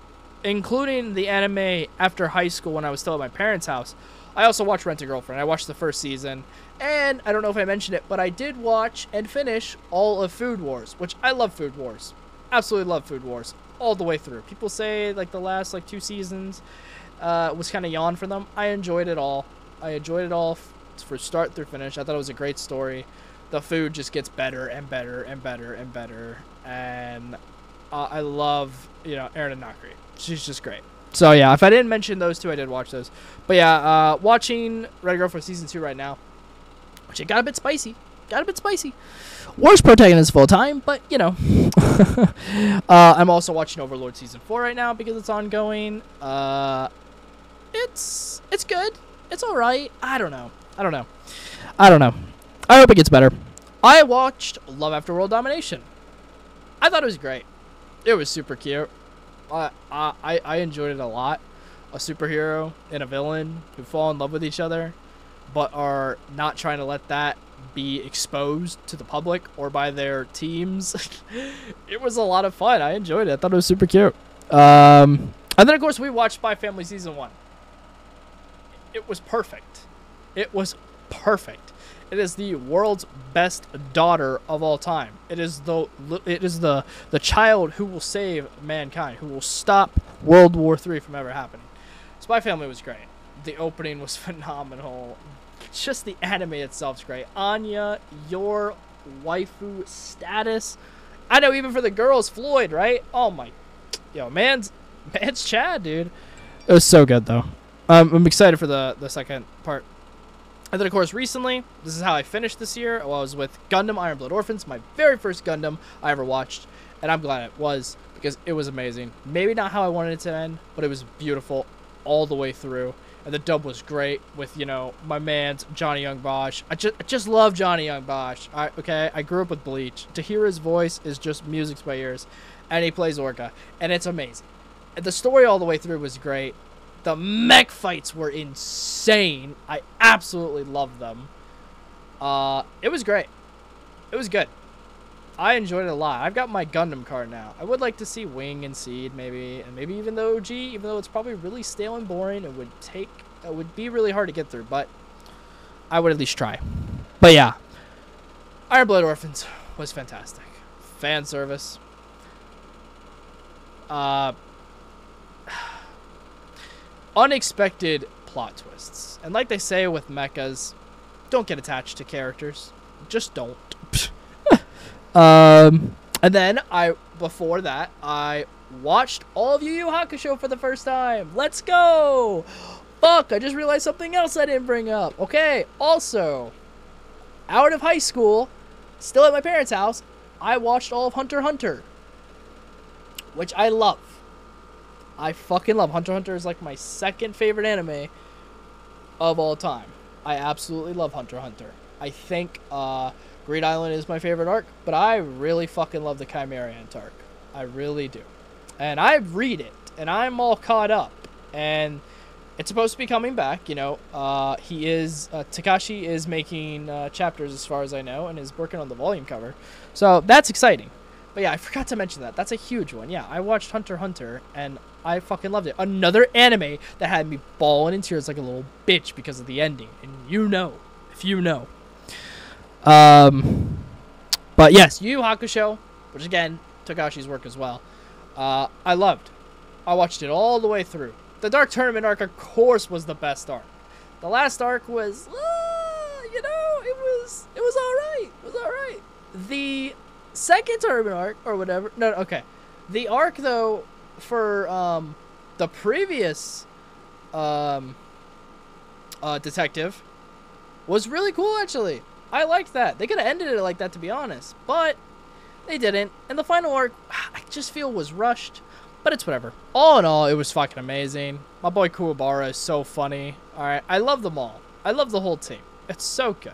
including the anime after high school when I was still at my parents' house, I also watched Rent a Girlfriend. I watched the first season, and I don't know if I mentioned it, but I did watch and finish all of Food Wars, which I love Food Wars. Absolutely love Food Wars. All the way through. People say like the last like 2 seasons was kind of yawn for them. I enjoyed it all. I enjoyed it all for start through finish. I thought it was a great story. The food just gets better and better and better and better. And I love, Erin and Nakri. She's just great. So yeah, if I didn't mention those 2, I did watch those. But yeah, watching Red Girl for Season 2 right now, which it got a bit spicy. Worst protagonist of all time, but I'm also watching Overlord Season 4 right now because it's ongoing. It's good. It's alright. I don't know. I hope it gets better. I watched Love After World Domination. I thought it was great. It was super cute. I enjoyed it a lot. A superhero and a villain who fall in love with each other, but are not trying to let that be exposed to the public or by their teams. It was a lot of fun. I enjoyed it. I thought it was super cute. And then, of course, we watched Spy Family Season 1. It was perfect. It is the world's best daughter of all time. It is the child who will save mankind, who will stop World War III from ever happening. Spy Family was great. The opening was phenomenal. Just the anime itself's great. Anya, your waifu status. I know, even for the girls, Floyd, right? Oh my, man's Chad, dude. It was so good though. I'm excited for the second part. And then, of course, recently, this is how I finished this year. I was with Gundam Iron Blood Orphans, my very first Gundam I ever watched. And I'm glad it was, because it was amazing. Maybe not how I wanted it to end, but it was beautiful all the way through. And the dub was great with, my man's Johnny Young Bosch. I just love Johnny Young Bosch. I grew up with Bleach. To hear his voice is just music to my ears. And he plays Orca. And it's amazing. And the story all the way through was great. The mech fights were insane. I absolutely loved them. It was great. It was good. I enjoyed it a lot. I've got my Gundam card now. I would like to see Wing and Seed maybe, and maybe even the OG, even though it's probably really stale and boring. It would be really hard to get through, but I would at least try. But yeah, Iron Blood Orphans was fantastic. Fan service. Unexpected plot twists. And like they say with mechas, don't get attached to characters. Just don't. And then before that, I watched all of Yu Yu Hakusho for the first time. Let's go! Fuck, I just realized something else I didn't bring up. Okay, also, out of high school, still at my parents' house, I watched all of Hunter x Hunter, which I love. I fucking love. Hunter x Hunter is like my second favorite anime of all time. I absolutely love Hunter x Hunter. I think Greed Island is my favorite arc, but I really fucking love the Chimera Ant arc. I really do. And I read it, and I'm all caught up. And it's supposed to be coming back, you know. Takashi is making chapters as far as I know, and is working on the volume cover. So that's exciting. But yeah, I forgot to mention that. That's a huge one. Yeah, I watched Hunter x Hunter, and I fucking loved it. Another anime that had me bawling in tears like a little bitch because of the ending. And you know, if you know. But yes, Yu Yu Hakusho, which again, Takashi's work as well. I loved. I watched it all the way through. The Dark Tournament arc, of course, was the best arc. The last arc was, you know, it was alright. It was alright. The second tournament arc, or whatever. No, okay. The arc, though, for the previous detective was really cool, actually. I liked that. They could have ended it like that, to be honest. But they didn't. And the final arc, I just feel was rushed. But it's whatever. All in all, it was fucking amazing. My boy Kuwabara is so funny. Alright, I love them all. I love the whole team. It's so good.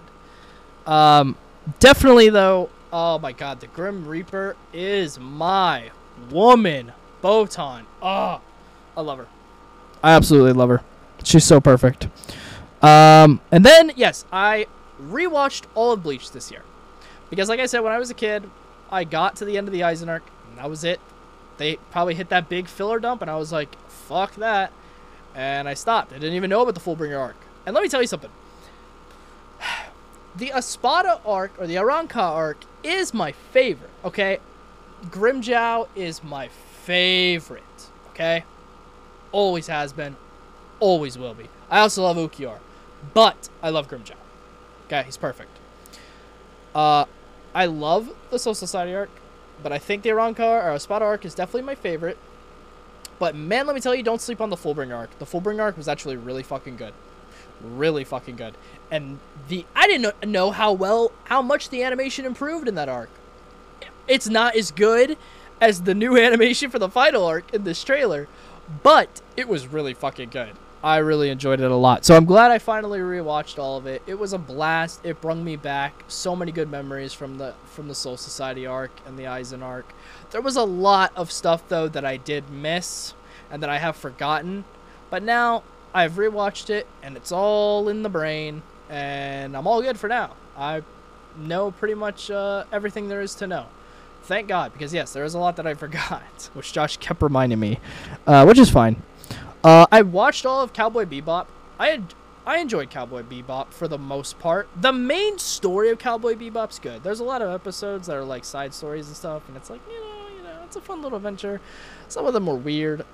Definitely, though, oh my god, the Grim Reaper is my woman. Botan. Oh, I love her. I absolutely love her. She's so perfect. And then, yes, I rewatched all of Bleach this year. Because, like I said, when I was a kid, I got to the end of the Aizen arc, and that was it. They probably hit that big filler dump, and I was like, fuck that. And I stopped. I didn't even know about the Fullbringer arc. And let me tell you something. The Espada arc, or the Aranka arc, is my favorite, okay? Grimjow is my favorite, okay? Always has been. Always will be. I also love Ukiar. But I love Grimjow. Okay, he's perfect. I love the Soul Society arc. But I think the Aranka or Espada arc is definitely my favorite. But man, let me tell you, don't sleep on the Fullbringer arc. The Fullbringer arc was actually really fucking good. Really fucking good. And I didn't know how much the animation improved in that arc. It's not as good as the new animation for the final arc in this trailer. But it was really fucking good. I really enjoyed it a lot. So I'm glad I finally rewatched all of it. It was a blast. It brought me back so many good memories from the Soul Society arc and the Aizen arc. There was a lot of stuff, though, that I did miss and that I have forgotten. But now I've rewatched it, and it's all in the brain, and I'm all good for now. I know pretty much everything there is to know. Thank God, because, yes, there is a lot that I forgot, which Josh kept reminding me, which is fine. I watched all of Cowboy Bebop. I enjoyed Cowboy Bebop for the most part. The main story of Cowboy Bebop's good. There's a lot of episodes that are like side stories and stuff, and it's like, you know, it's a fun little adventure. Some of them were weird,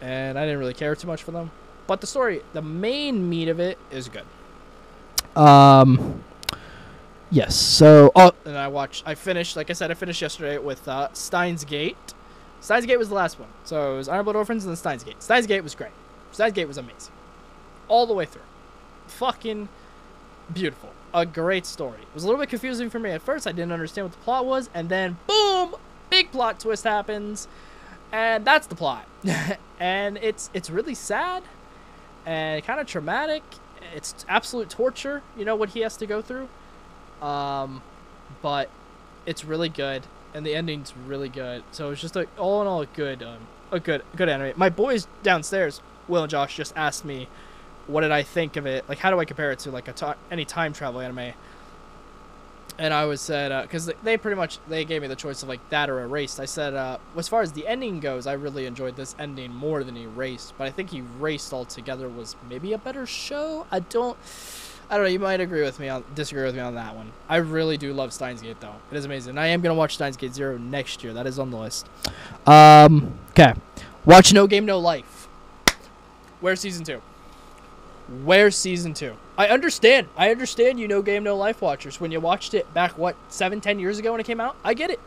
and I didn't really care too much for them. But the story, the main meat of it is good. Yes. So, and I finished, like I said, I finished yesterday with Steins Gate. Steins Gate was the last one. So it was Iron Blood Orphans and then Steins Gate. Steins Gate was great. Steins Gate was amazing. All the way through. Fucking beautiful. A great story. It was a little bit confusing for me at first. I didn't understand what the plot was. And then, boom! Big plot twist happens. And that's the plot. And it's really sad. And kind of traumatic. It's absolute torture, you know, what he has to go through. But it's really good. And the ending's really good. So it's just all in all a good anime. My boys downstairs, Will and Josh, just asked me, what did I think of it? Like, how do I compare it to like any time travel anime? And I was said, because they gave me the choice of like that or Erased. I said, as far as the ending goes, I really enjoyed this ending more than Erased. But I think Erased altogether was maybe a better show. I don't know. You might disagree with me on that one. I really do love Steins Gate, though. It is amazing. And I am gonna watch Steins Gate 0 next year. That is on the list. Okay. Watch No Game No Life. Where's season 2? Where's season 2? I understand. You No Game No Life watchers. When you watched it back, 7-10 years ago when it came out? I get it.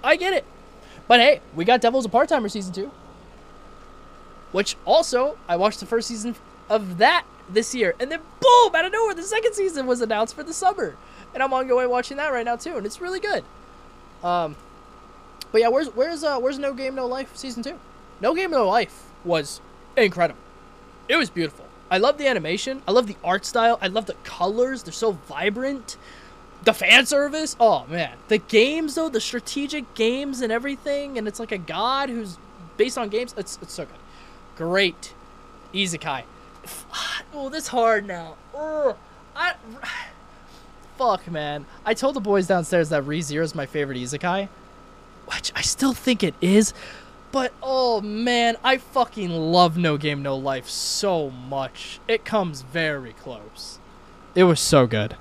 But hey, we got Devil's a Part-Timer season 2. Which also, I watched the first season of that this year, and then boom, out of nowhere, the second season was announced for the summer, and I'm ongoing watching that right now too, and it's really good. But yeah, where's No Game No Life season 2? No Game No Life was incredible. It was beautiful. I love the animation. I love the art style. I love the colors. They're so vibrant. The fan service? Oh, man. The games, though, the strategic games and everything, and it's like a god who's based on games. It's so good. Great. Isekai. Oh, this hard now. Ugh. Fuck, man. I told the boys downstairs that ReZero is my favorite Isekai, which I still think it is, but oh, man, I fucking love No Game, No Life so much. It comes very close. It was so good.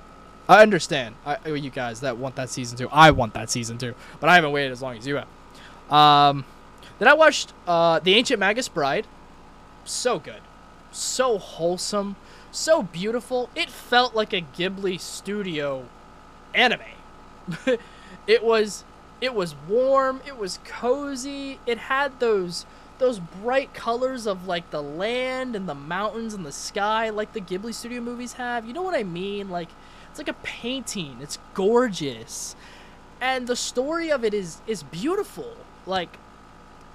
I understand, you guys that want that season 2. I want that season 2, but I haven't waited as long as you have. Then I watched The Ancient Magus Bride. So good. So wholesome. So beautiful. It felt like a Ghibli studio anime. It was warm. It was cozy. It had those bright colors of like the land and the mountains and the sky like the Ghibli studio movies have. You know what I mean? Like, it's like a painting. It's gorgeous. And the story of it is beautiful. Like,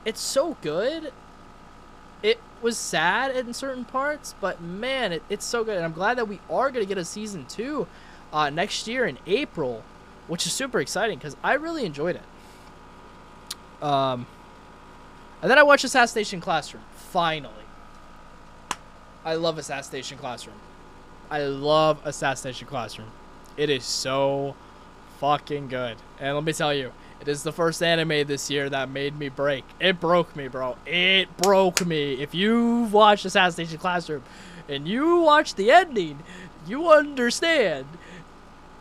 it's so good. It was sad in certain parts, but man, it's so good. And I'm glad that we are going to get a season 2 next year in April, which is super exciting because I really enjoyed it. And then I watched Assassination Classroom. Finally. I love Assassination Classroom. I love Assassination Classroom. It is so fucking good. And let me tell you, it is the first anime this year that made me break. It broke me, bro. It broke me. If you've watched Assassination Classroom and you watch the ending, you understand.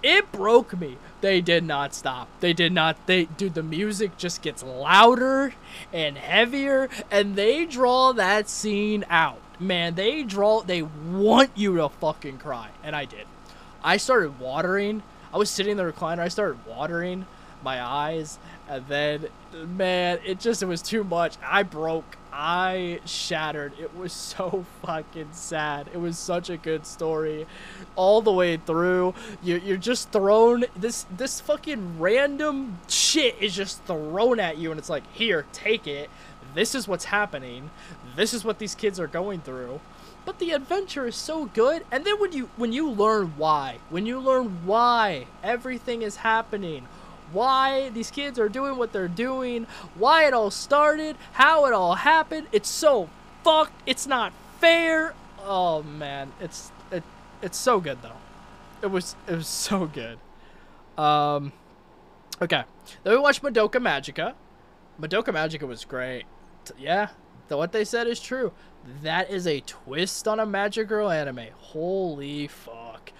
It broke me. They did not stop. They did not. Dude, the music just gets louder and heavier, and they draw that scene out. Man, they want you to fucking cry. And I did. I started watering. I was sitting in the recliner. I started watering my eyes, and then, man, it was too much. I broke. I shattered. It was so fucking sad. It was such a good story all the way through. You're just thrown, this fucking random shit is just thrown at you, and it's like, here, take it. This is what's happening. This is what these kids are going through. But the adventure is so good. And then when you learn why everything is happening, why these kids are doing what they're doing, why it all started, how it all happened, it's so fucked. It's not fair. Oh man, it's so good though. It was so good. Okay. Then we watched Madoka Magica. Madoka Magica was great. Yeah, what they said is true. That is a twist on a Magic Girl anime. Holy fuck.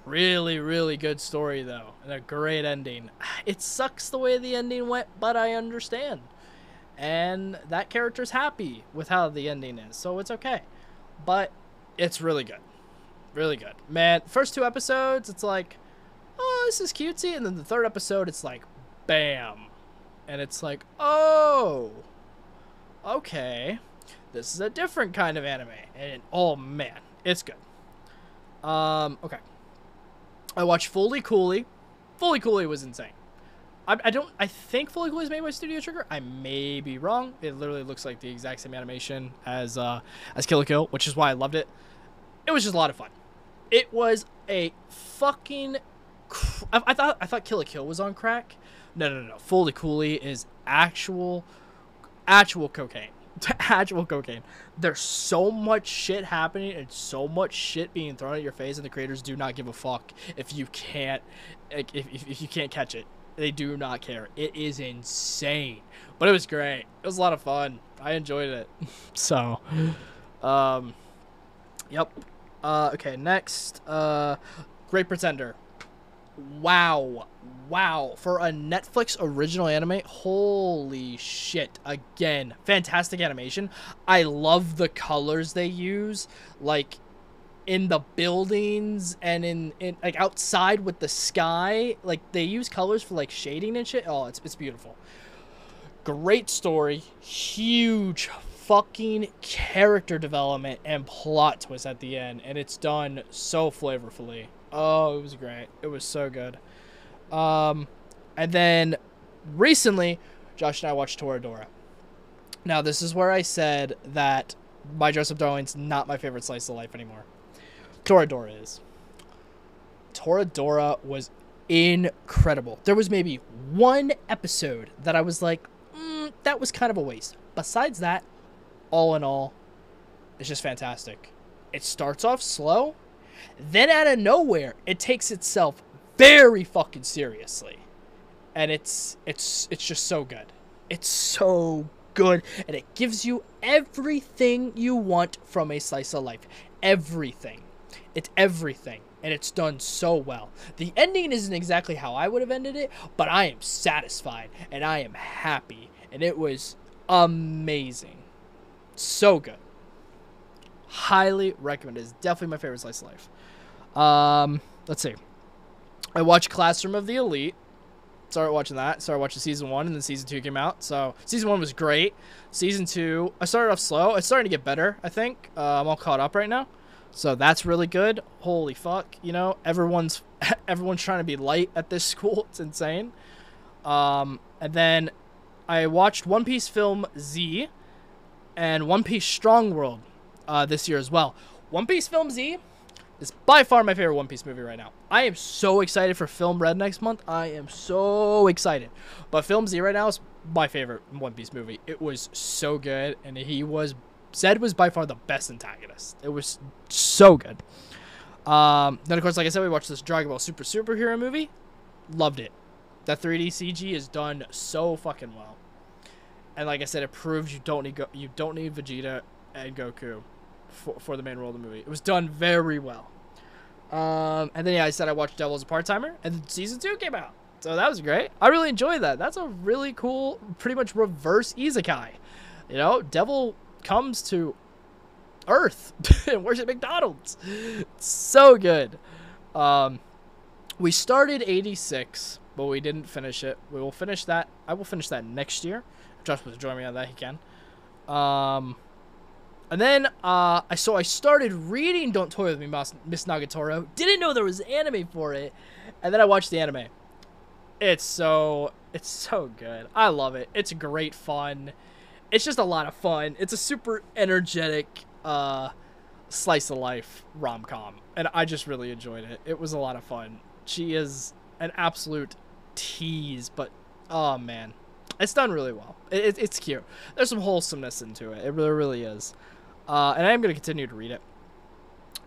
Really, really good story, though. And a great ending. It sucks the way the ending went, but I understand. And that character's happy with how the ending is, so it's okay. But it's really good. Really good. Man, first 2 episodes, it's like, oh, this is cutesy. And then the 3rd episode, it's like, bam. And it's like, oh, okay. This is a different kind of anime. And, oh, man, it's good. Okay. I watched Fully Cooley. Fully Cooley was insane. I think Fully Cooley is made by Studio Trigger. I may be wrong. It literally looks like the exact same animation as Kill la Kill, which is why I loved it. It was just a lot of fun. It was a fucking I thought Kill la Kill was on crack. No. Fully Cooley is actual cocaine. Actual cocaine. There's so much shit happening and so much shit being thrown at your face, and the creators do not give a fuck if you can't if you can't catch it. They do not care. It is insane, but it was great. It was a lot of fun. I enjoyed it. So, yep. Okay, next, Great Pretender. Wow, for a Netflix original anime, holy shit. Again, fantastic animation. I love the colors they use, like in the buildings and in like outside with the sky. Like they use colors for like shading and shit. Oh, it's beautiful. Great story, huge fucking character development and plot twist at the end, and it's done so flavorfully. Oh, it was great. It was so good. And then recently, Josh and I watched Toradora. Now, this is where I said that My Dress-Up Darling's not my favorite slice of life anymore. Toradora is. Toradora was incredible. There was maybe one episode that I was like, that was kind of a waste. Besides that, all in all, it's just fantastic. It starts off slow, then out of nowhere, it takes itself very fucking seriously. And it's just so good. It's so good, and it gives you everything you want from a slice of life. Everything. It's everything, and it's done so well. The ending isn't exactly how I would have ended it, but I am satisfied, and I am happy, and it was amazing. So good. Highly recommend it. It's definitely my favorite slice of life. Let's see. I watched Classroom of the Elite. Started watching that. Started watching season 1, and then season 2 came out. So season 1 was great. Season 2, I started off slow. It's starting to get better, I think. I'm all caught up right now. So that's really good. Holy fuck. You know, everyone's trying to be light at this school. It's insane. And then I watched One Piece Film Z and One Piece Strong World this year as well. One Piece Film Z is by far my favorite One Piece movie right now. I am so excited for Film Red next month. I am so excited. But Film Z right now is my favorite One Piece movie. It was so good, and Zed was by far the best antagonist. It was so good. Then, of course, like I said, we watched this Dragon Ball Super Superhero movie. Loved it. That 3D CG is done so fucking well. And like I said, it proves you don't need Vegeta and Goku for the main role of the movie. It was done very well. And then, yeah, I said I watched Devil as a Part-Timer, and then season 2 came out. So that was great. I really enjoyed that. That's a really cool, pretty much reverse isekai. You know, Devil comes to Earth and works at McDonald's. It's so good. We started 86, but we didn't finish it. We will finish that. I will finish that next year. If Josh wants to join me on that, he can. And then I started reading Don't Toy With Me, Miss Nagatoro. Didn't know there was anime for it. And then I watched the anime. It's so good. I love it. It's great fun. It's just a lot of fun. It's a super energetic slice of life rom-com. And I just really enjoyed it. It was a lot of fun. She is an absolute tease, but oh man. It's done really well. It's cute. There's some wholesomeness into it. It really is. And I am going to continue to read it.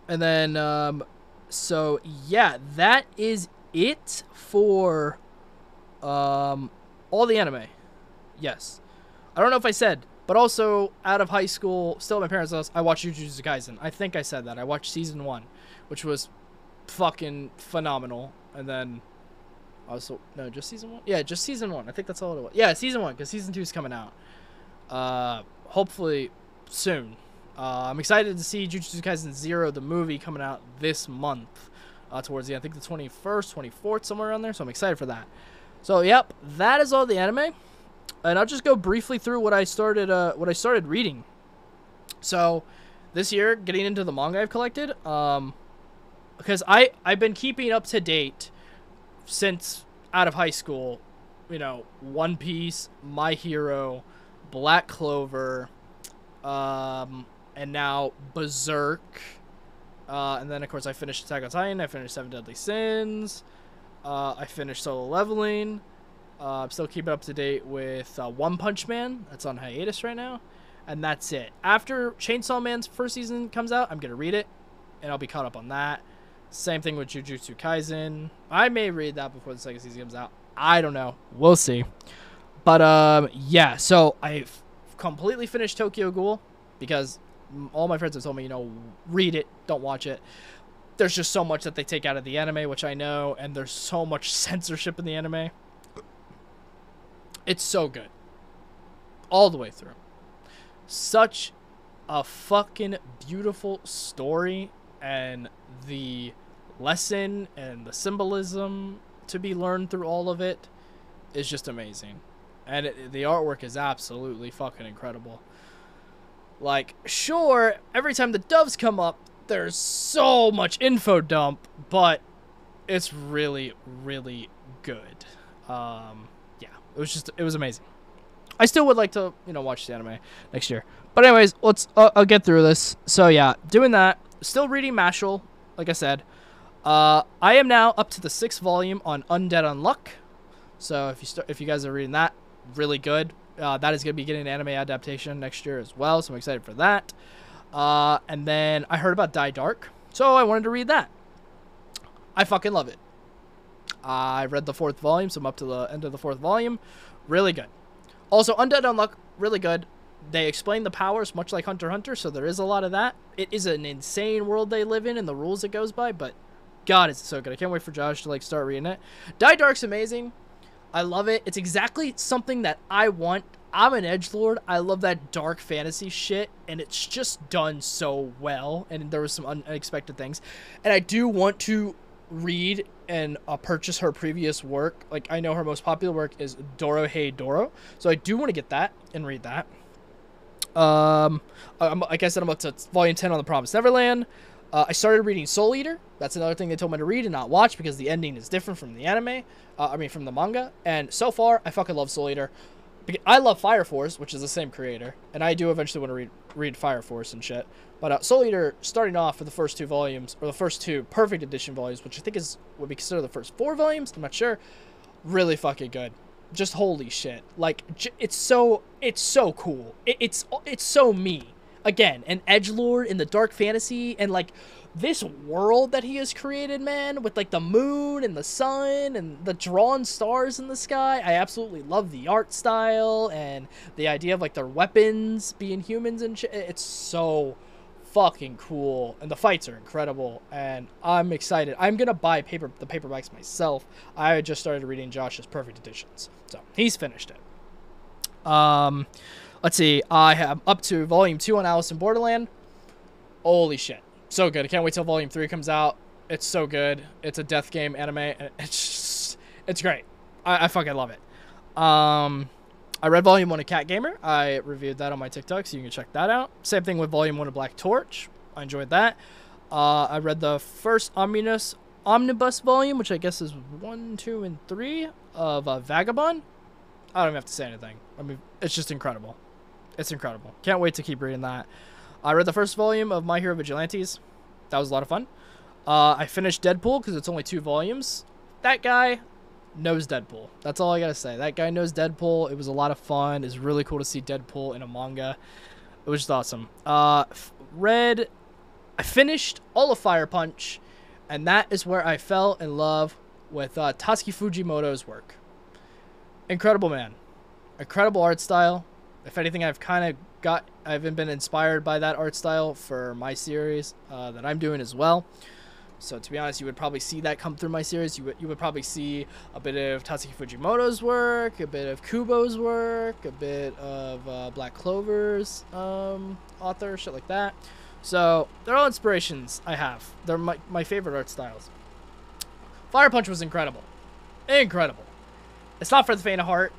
And then, so yeah, that is it for all the anime. Yes. I don't know if I said, but also out of high school, still at my parents' house, I watched Jujutsu Kaisen. I think I said that. I watched season 1, which was fucking phenomenal. And then also, no, just season 1? Yeah, just season 1. I think that's all it was. Yeah, season 1, because season 2 is coming out. Hopefully soon. I'm excited to see Jujutsu Kaisen 0, the movie, coming out this month. Towards the end, I think the 21st, 24th, somewhere around there. So I'm excited for that. So, yep, that is all the anime. And I'll just go briefly through what I started reading. So, this year, getting into the manga I've collected, because I've been keeping up to date since out of high school. You know, One Piece, My Hero, Black Clover, and now Berserk. And then, of course, I finished Attack on Titan. I finished Seven Deadly Sins. I finished Solo Leveling. I'm still keeping up to date with One Punch Man. That's on hiatus right now. And that's it. After Chainsaw Man's first season comes out, I'm going to read it. And I'll be caught up on that. Same thing with Jujutsu Kaisen. I may read that before the second season comes out. I don't know. We'll see. But, yeah. So, I've completely finished Tokyo Ghoul. Because all my friends have told me, you know, read it. Don't watch it. There's just so much that they take out of the anime, which I know. And there's so much censorship in the anime. It's so good. All the way through. Such a fucking beautiful story. And the lesson and the symbolism to be learned through all of it is just amazing. And the artwork is absolutely fucking incredible. Like, sure, every time the doves come up, there's so much info dump, but it's really, really good. Yeah, it was amazing. I still would like to, you know, watch the anime next year. But anyways, I'll get through this. So yeah, doing that. Still reading Mashal, like I said. I am now up to the 6th volume on Undead Unluck. So if you guys are reading that, really good. That is going to be getting an anime adaptation next year as well, so I'm excited for that. And then I heard about Die Dark, so I wanted to read that. I fucking love it. I read the 4th volume, so I'm up to the end of the 4th volume. Really good. Also, Undead Unluck, really good. They explain the powers much like Hunter x Hunter, so there is a lot of that. It is an insane world they live in and the rules it goes by, but God, is it so good. I can't wait for Josh to like start reading it. Die Dark's amazing. I love it. It's exactly something that I want. I'm an edgelord. I love that dark fantasy shit, and it's just done so well, and there was some unexpected things. And I do want to read and purchase her previous work. Like, I know her most popular work is Doro Hey Doro, so I do want to get that and read that. Like I said, I'm up to volume 10 on The Promised Neverland. I started reading Soul Eater. That's another thing they told me to read and not watch because the ending is different from the anime. From the manga. And so far, I fucking love Soul Eater. I love Fire Force, which is the same creator, and I do eventually want to read Fire Force and shit. But Soul Eater, starting off with the first 2 volumes, or the first 2 Perfect Edition volumes, which I think would be considered the first 4 volumes. I'm not sure. Really fucking good. Just holy shit. Like, it's so cool. It's so me. Again, an edgelord in the dark fantasy, and like this world that he has created, man, with like the moon and the sun and the drawn stars in the sky. I absolutely love the art style and the idea of like their weapons being humans and shit. It's so fucking cool, and the fights are incredible, and I'm excited. I'm gonna buy the paperbacks myself. I just started reading Josh's Perfect Editions, so he's finished it. Let's see. I have up to volume 2 on Alice in Borderland. Holy shit, so good! I can't wait till volume 3 comes out. It's so good. It's a death game anime. It's great. I fucking love it. I read volume 1 of Cat Gamer. I reviewed that on my TikTok, so you can check that out. Same thing with volume 1 of Black Torch. I enjoyed that. I read the first omnibus volume, which I guess is 1, 2, and 3 of Vagabond. I don't even have to say anything. I mean, it's just incredible. It's incredible. Can't wait to keep reading that. I read the first volume of My Hero Vigilantes. That was a lot of fun. I finished Deadpool because it's only 2 volumes. That guy knows Deadpool. That's all I gotta say. That guy knows Deadpool. It was a lot of fun. It's really cool to see Deadpool in a manga. It was just awesome. I finished all of Fire Punch, and that is where I fell in love with Tatsuki Fujimoto's work. Incredible man. Incredible art style. If anything, I've been inspired by that art style for my series that I'm doing as well. So to be honest, you would probably see that come through my series. You would probably see a bit of Tatsuki Fujimoto's work, a bit of Kubo's work, a bit of Black Clover's author, shit like that. So they're all inspirations I have. They're my favorite art styles. Fire Punch was incredible. Incredible. It's not for the faint of heart.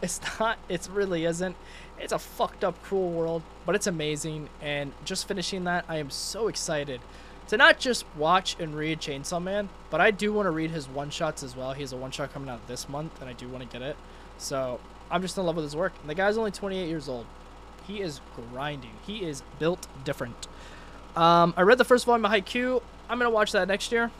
It's not. It really isn't. It's a fucked up, cruel world, but it's amazing. And just finishing that, I am so excited to not just watch and read Chainsaw Man, but I do want to read his one-shots as well. He has a one-shot coming out this month, and I do want to get it. So I'm just in love with his work. And the guy's only 28 years old. He is grinding. He is built different. I read the first volume of Haikyuu. I'm going to watch that next year.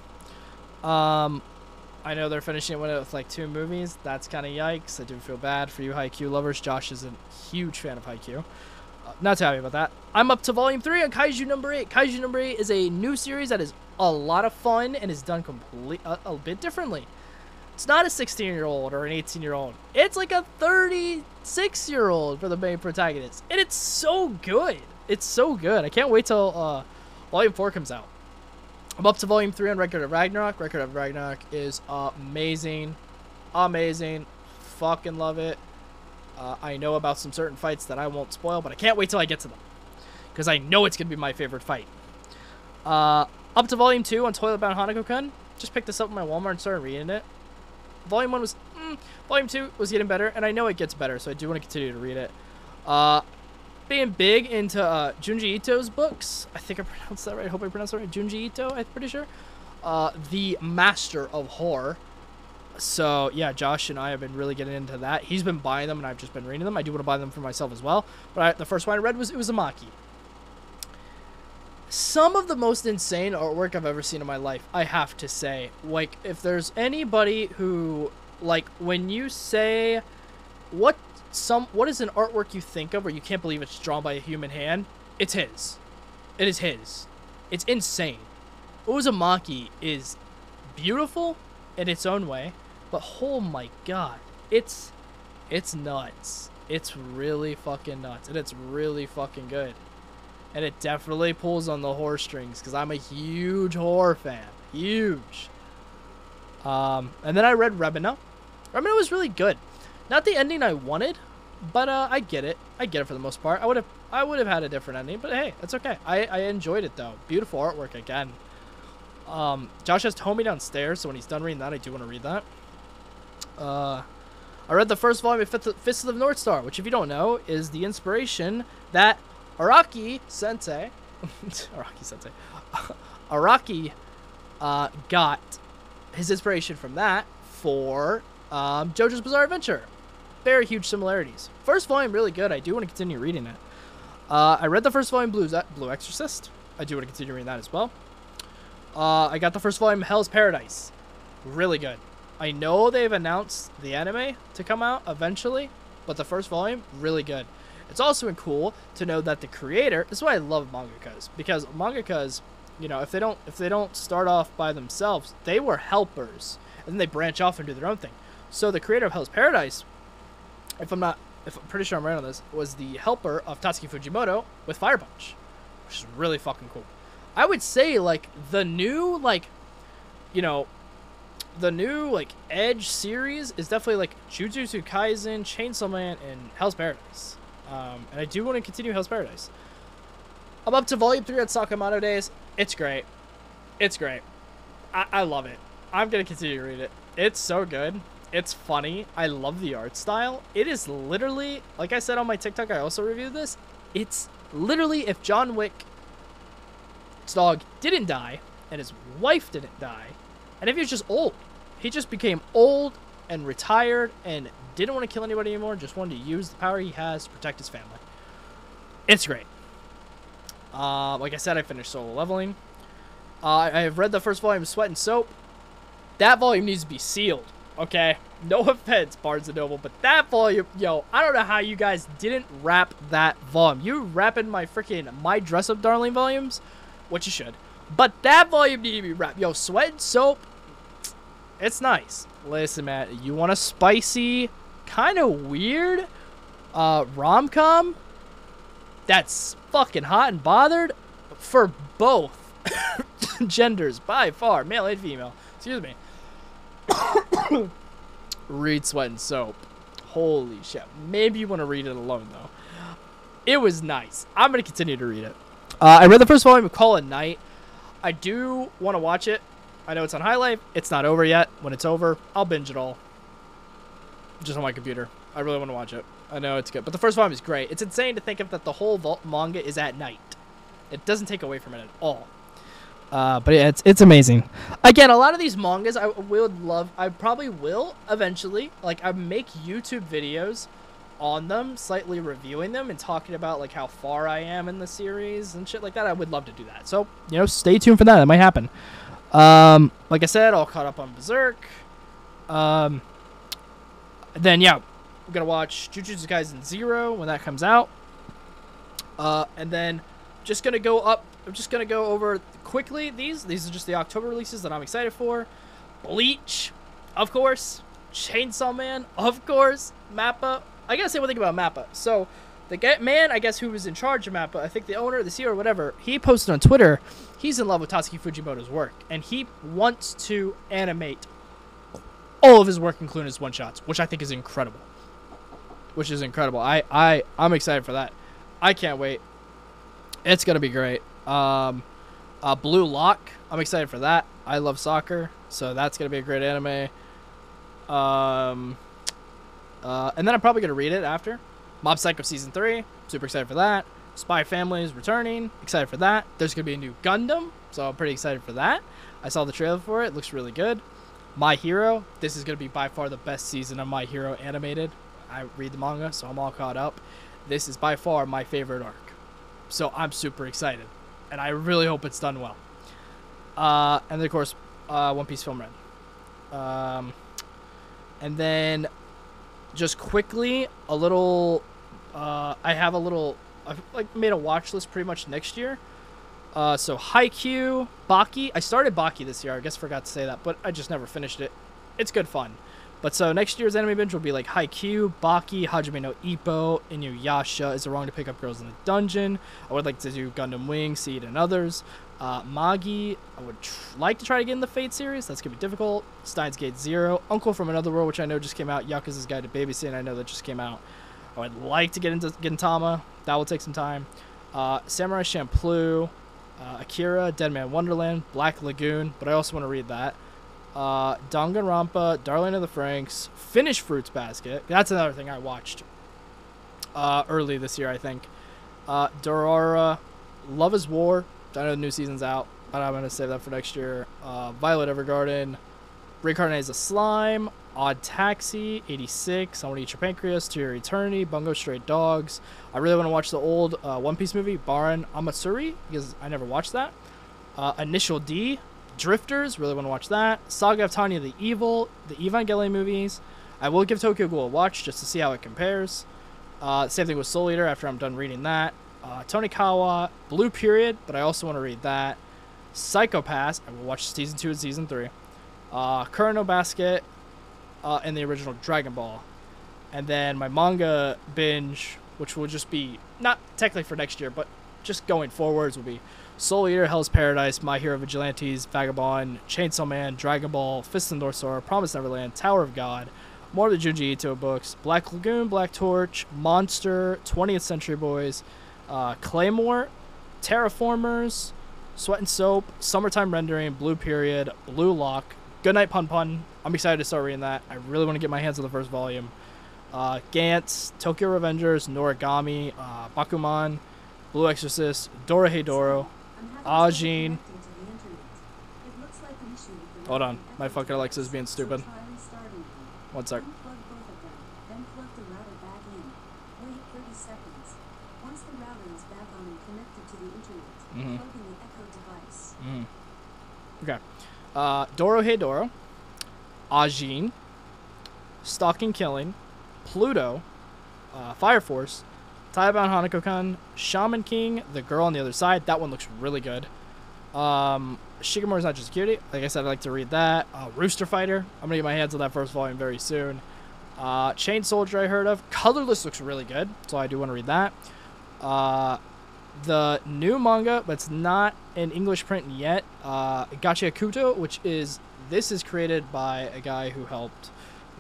I know they're finishing it with like 2 movies. That's kind of yikes. I do feel bad for you Haikyuu lovers. Josh is a huge fan of Haikyuu. Not too happy about that. I'm up to volume 3 on Kaiju number 8. Kaiju number 8 is a new series that is a lot of fun and is done a bit differently. It's not a 16-year-old or an 18-year-old. It's like a 36-year-old for the main protagonist. And it's so good. It's so good. I can't wait till volume 4 comes out. I'm up to volume 3 on Record of Ragnarok. Record of Ragnarok is amazing. Amazing. Fucking love it. I know about some certain fights that I won't spoil, but I can't wait till I get to them, because I know it's going to be my favorite fight. Up to volume 2 on Toilet Bound Hanako-kun. Just picked this up in my Walmart and started reading it. Volume 1 was... volume 2 was getting better, and I know it gets better, so I do want to continue to read it. Being big into Junji Ito's books. I think I pronounced that right. I hope I pronounced that right. Junji Ito, I'm pretty sure. The master of horror. So, yeah, Josh and I have been really getting into that. He's been buying them, and I've just been reading them. I do want to buy them for myself as well. But the first one I read was Uzumaki. some of the most insane artwork I've ever seen in my life, I have to say. Like, if there's anybody who, like, when you say, what is an artwork you think of where you can't believe it's drawn by a human hand? It's his. It is his. It's insane. Uzumaki is beautiful in its own way, but oh my god, it's nuts. It's really fucking nuts, and it's really fucking good. And it definitely pulls on the horror strings, because I'm a huge horror fan. Huge. And then I read Rebina. Rebina was really good. Not the ending I wanted, but I get it. I get it for the most part. I would have had a different ending, but hey, that's okay. I enjoyed it, though. Beautiful artwork again. Josh has told me downstairs, so when he's done reading that, I do want to read that. I read the first volume of Fist of the North Star, which, if you don't know, is the inspiration that Araki-sensei got his inspiration from that for JoJo's Bizarre Adventure. Very huge similarities. First volume, really good. I do want to continue reading it. I read the first volume, Blue Exorcist. I do want to continue reading that as well. I got the first volume, Hell's Paradise. Really good. I know they've announced the anime to come out eventually, but the first volume, really good. It's also cool to know that the creator, this is why I love mangakas, because mangakas, you know, if they don't start off by themselves, they were helpers, and then they branch off and do their own thing. So the creator of Hell's Paradise, if I'm pretty sure I'm right on this, was the helper of Tatsuki Fujimoto with Fire Punch, which is really fucking cool. I would say, like, the new, like, you know, the new, like, Edge series is definitely, like, Jujutsu Kaisen, Chainsaw Man, and Hell's Paradise. And I do want to continue Hell's Paradise. I'm up to Volume 3 at Sakamoto Days. It's great. It's great. I love it. I'm going to continue to read it. It's so good. It's funny. I love the art style. It is literally, like I said on my TikTok, I also reviewed this. It's literally if John Wick's dog didn't die and his wife didn't die, and if he was just old. He just became old and retired and didn't want to kill anybody anymore, just wanted to use the power he has to protect his family. It's great. Like I said, I finished Solo Leveling. I have read the first volume of Sweat and Soap. That volume needs to be sealed, okay? No offense, Barnes & Noble, but that volume, yo, I don't know how you guys didn't wrap that volume. You wrapping my freaking My Dress Up Darling volumes, which you should. But that volume needed to be wrapped. Yo, Sweat and Soap, it's nice. Listen, man, you want a spicy, kind of weird rom-com that's fucking hot and bothered for both genders by far, male and female. Excuse me. Read Sweat and Soap. Holy shit. Maybe you want to read it alone, though. It was nice. I'm going to continue to read it. I read the first volume of Call at Night. I do want to watch it. I know it's on High Life. It's not over yet. When it's over, I'll binge it all. Just on my computer. I really want to watch it. I know it's good. But the first volume is great. It's insane to think of that the whole manga is at night. It doesn't take away from it at all. But it's amazing. Again, a lot of these mangas I probably will eventually. Like, I make YouTube videos on them, slightly reviewing them and talking about, like, how far I am in the series and shit like that. I would love to do that. So, you know, stay tuned for that. That might happen. Like I said, all caught up on Berserk. Then, yeah, we're going to watch Jujutsu Kaisen 0 when that comes out. And then I'm just going to go over quickly these. These are just the October releases that I'm excited for. Bleach, of course. Chainsaw Man, of course. Mappa. I gotta say one thing about Mappa. So, the man, I guess, who was in charge of Mappa, I think the owner, the CEO, or whatever, he posted on Twitter, he's in love with Tatsuki Fujimoto's work. And he wants to animate all of his work, including his one-shots, which I think is incredible. I'm excited for that. I can't wait. It's gonna be great. Blue Lock, I'm excited for that. I love soccer, so that's gonna be a great anime. And then I'm probably gonna read it after. Mob Psycho Season 3, super excited for that. Spy Family is returning, excited for that. There's gonna be a new Gundam, so I'm pretty excited for that. I saw the trailer for it, looks really good. My Hero, this is gonna be by far the best season of My Hero animated. I read the manga, so I'm all caught up. This is by far my favorite arc, so I'm super excited. and I really hope it's done well. And then of course, One Piece Film Red. And then just quickly a little. I've like made a watch list pretty much next year. So Haikyuu, Baki. I started Baki this year. I guess I forgot to say that, but I just never finished it. It's good fun. But so next year's anime binge will be like Haikyuu, Baki, Hajime no Ippo, Inuyasha, Is It Wrong to Pick Up Girls in the Dungeon? I would like to do Gundam Wing, Seed, and others. Magi, I would like to try to get in the Fate series. That's going to be difficult. Steins Gate Zero. Uncle from Another World, which I know just came out. Yakuza's Guide to Babysitting, I know that just came out. I would like to get into Gintama. That will take some time. Samurai Champloo, Akira, Dead Man Wonderland, Black Lagoon, but I also want to read that. Danganronpa, Darling of the Franxx, Finish Fruits Basket. That's another thing I watched early this year, I think. Dorara, Love is War. I know the new season's out, but I'm going to save that for next year. Violet Evergarden, Reincarnate as a Slime, Odd Taxi, 86, I Want to Eat Your Pancreas, To Your Eternity, Bungo Stray Dogs. I really want to watch the old One Piece movie, Baran Amatsuri, because I never watched that. Initial D, Drifters, really want to watch that. Saga of Tanya the Evil, the Evangelion movies. I will give Tokyo Ghoul a watch just to see how it compares. Same thing with Soul Eater after I'm done reading that. Tonikawa, Blue Period, but I also want to read that. Psycho-Pass, I will watch Season 2 and Season 3. Kurano Basket, and the original Dragon Ball. And then my manga binge, which will just be, not technically for next year, but just going forwards, will be Soul Eater, Hell's Paradise, My Hero Vigilantes, Vagabond, Chainsaw Man, Dragon Ball, Fist and North Star, Promised Neverland, Tower of God, more of the Junji Ito books, Black Lagoon, Black Torch, Monster, 20th Century Boys, Claymore, Terraformers, Sweat and Soap, Summertime Rendering, Blue Period, Blue Lock, Goodnight Pun Pun. I'm excited to start reading that. I really want to get my hands on the first volume. Gantz, Tokyo Revengers, Noragami, Bakuman, Blue Exorcist, Dora Hey Doro, Ajin. Hold on, my fucking Alexa's being stupid. One sec. Okay. Doro Hey Doro, Ajin, Stalking Killing, Pluto, Fire Force, Taiban Hanako-kan, Shaman King, The Girl on the Other Side. That one looks really good. Shigemoto's Not Just Cutie. Like I said, I'd like to read that. Rooster Fighter. I'm going to get my hands on that first volume very soon. Chain Soldier I heard of. Colorless looks really good, so I do want to read that. The new manga, but it's not in English print yet. Gachi Akuto, which is, this is created by a guy who helped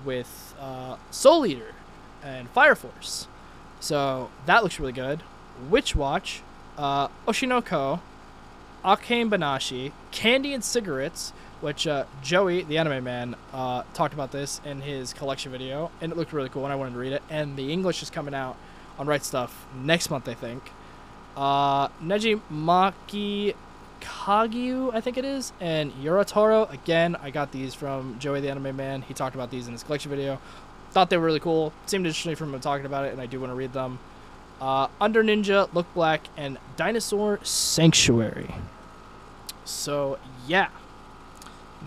with Soul Eater and Fire Force. So that looks really good. Witch Watch, Oshinoko, Akane Banashi, Candy and Cigarettes, which Joey, the anime man, talked about this in his collection video, and it looked really cool, and I wanted to read it. And the English is coming out on Right Stuff next month, I think. Neji Maki Kagyu, I think it is, and Yoratoro. Again, I got these from Joey the Anime Man. He talked about these in his collection video. Thought they were really cool. Seemed interesting from him talking about it, and I do want to read them. Under Ninja, Look Black, and Dinosaur Sanctuary. So, yeah.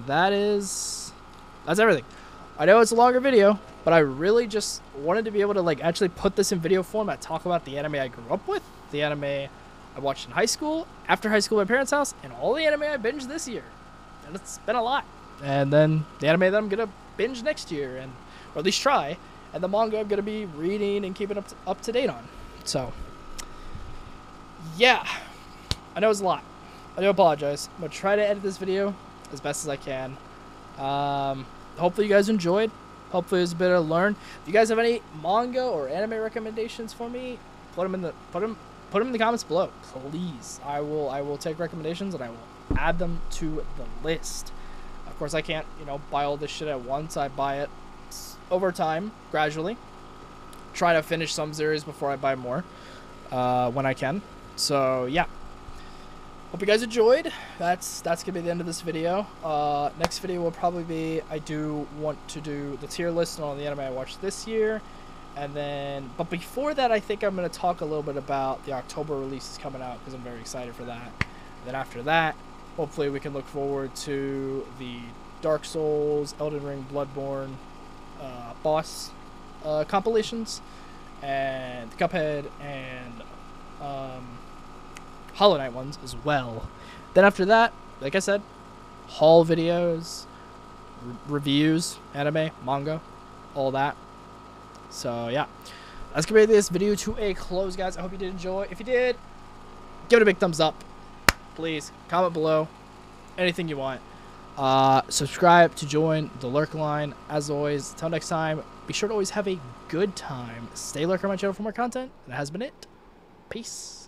That's everything. I know it's a longer video, but I really just wanted to be able to like actually put this in video format, talk about the anime I grew up with, the anime I watched in high school, after high school at my parents' house, and all the anime I binged this year. And it's been a lot. And then the anime that I'm going to binge next year, and or at least try, and the manga I'm going to be reading and keeping up to date on. So, yeah. I know it's a lot. I do apologize. I'm going to try to edit this video as best as I can. Hopefully you guys enjoyed. Hopefully it was a bit of a learn. If you guys have any manga or anime recommendations for me, put them in the comments below, please. I will take recommendations and I will add them to the list. Of course, I can't, buy all this shit at once. I buy it over time, gradually. Try to finish some series before I buy more when I can. So yeah. Hope you guys enjoyed. That's gonna be the end of this video. Next video will probably be, I do want to do the tier list on all the anime I watched this year, and then, but before that, I think I'm gonna talk a little bit about the October releases coming out because I'm very excited for that. Then after that, hopefully we can look forward to the Dark Souls, Elden Ring, Bloodborne boss compilations, and Cuphead and Hollow Knight ones as well. Then after that, like I said, haul videos, reviews, anime, manga, all that. So yeah, that's gonna bring this video to a close, guys. I hope you did enjoy. If you did, give it a big thumbs up, please. Comment below, anything you want. Subscribe to join the lurk line. As always, until next time, be sure to always have a good time. Stay lurk on my channel for more content. That has been it. Peace.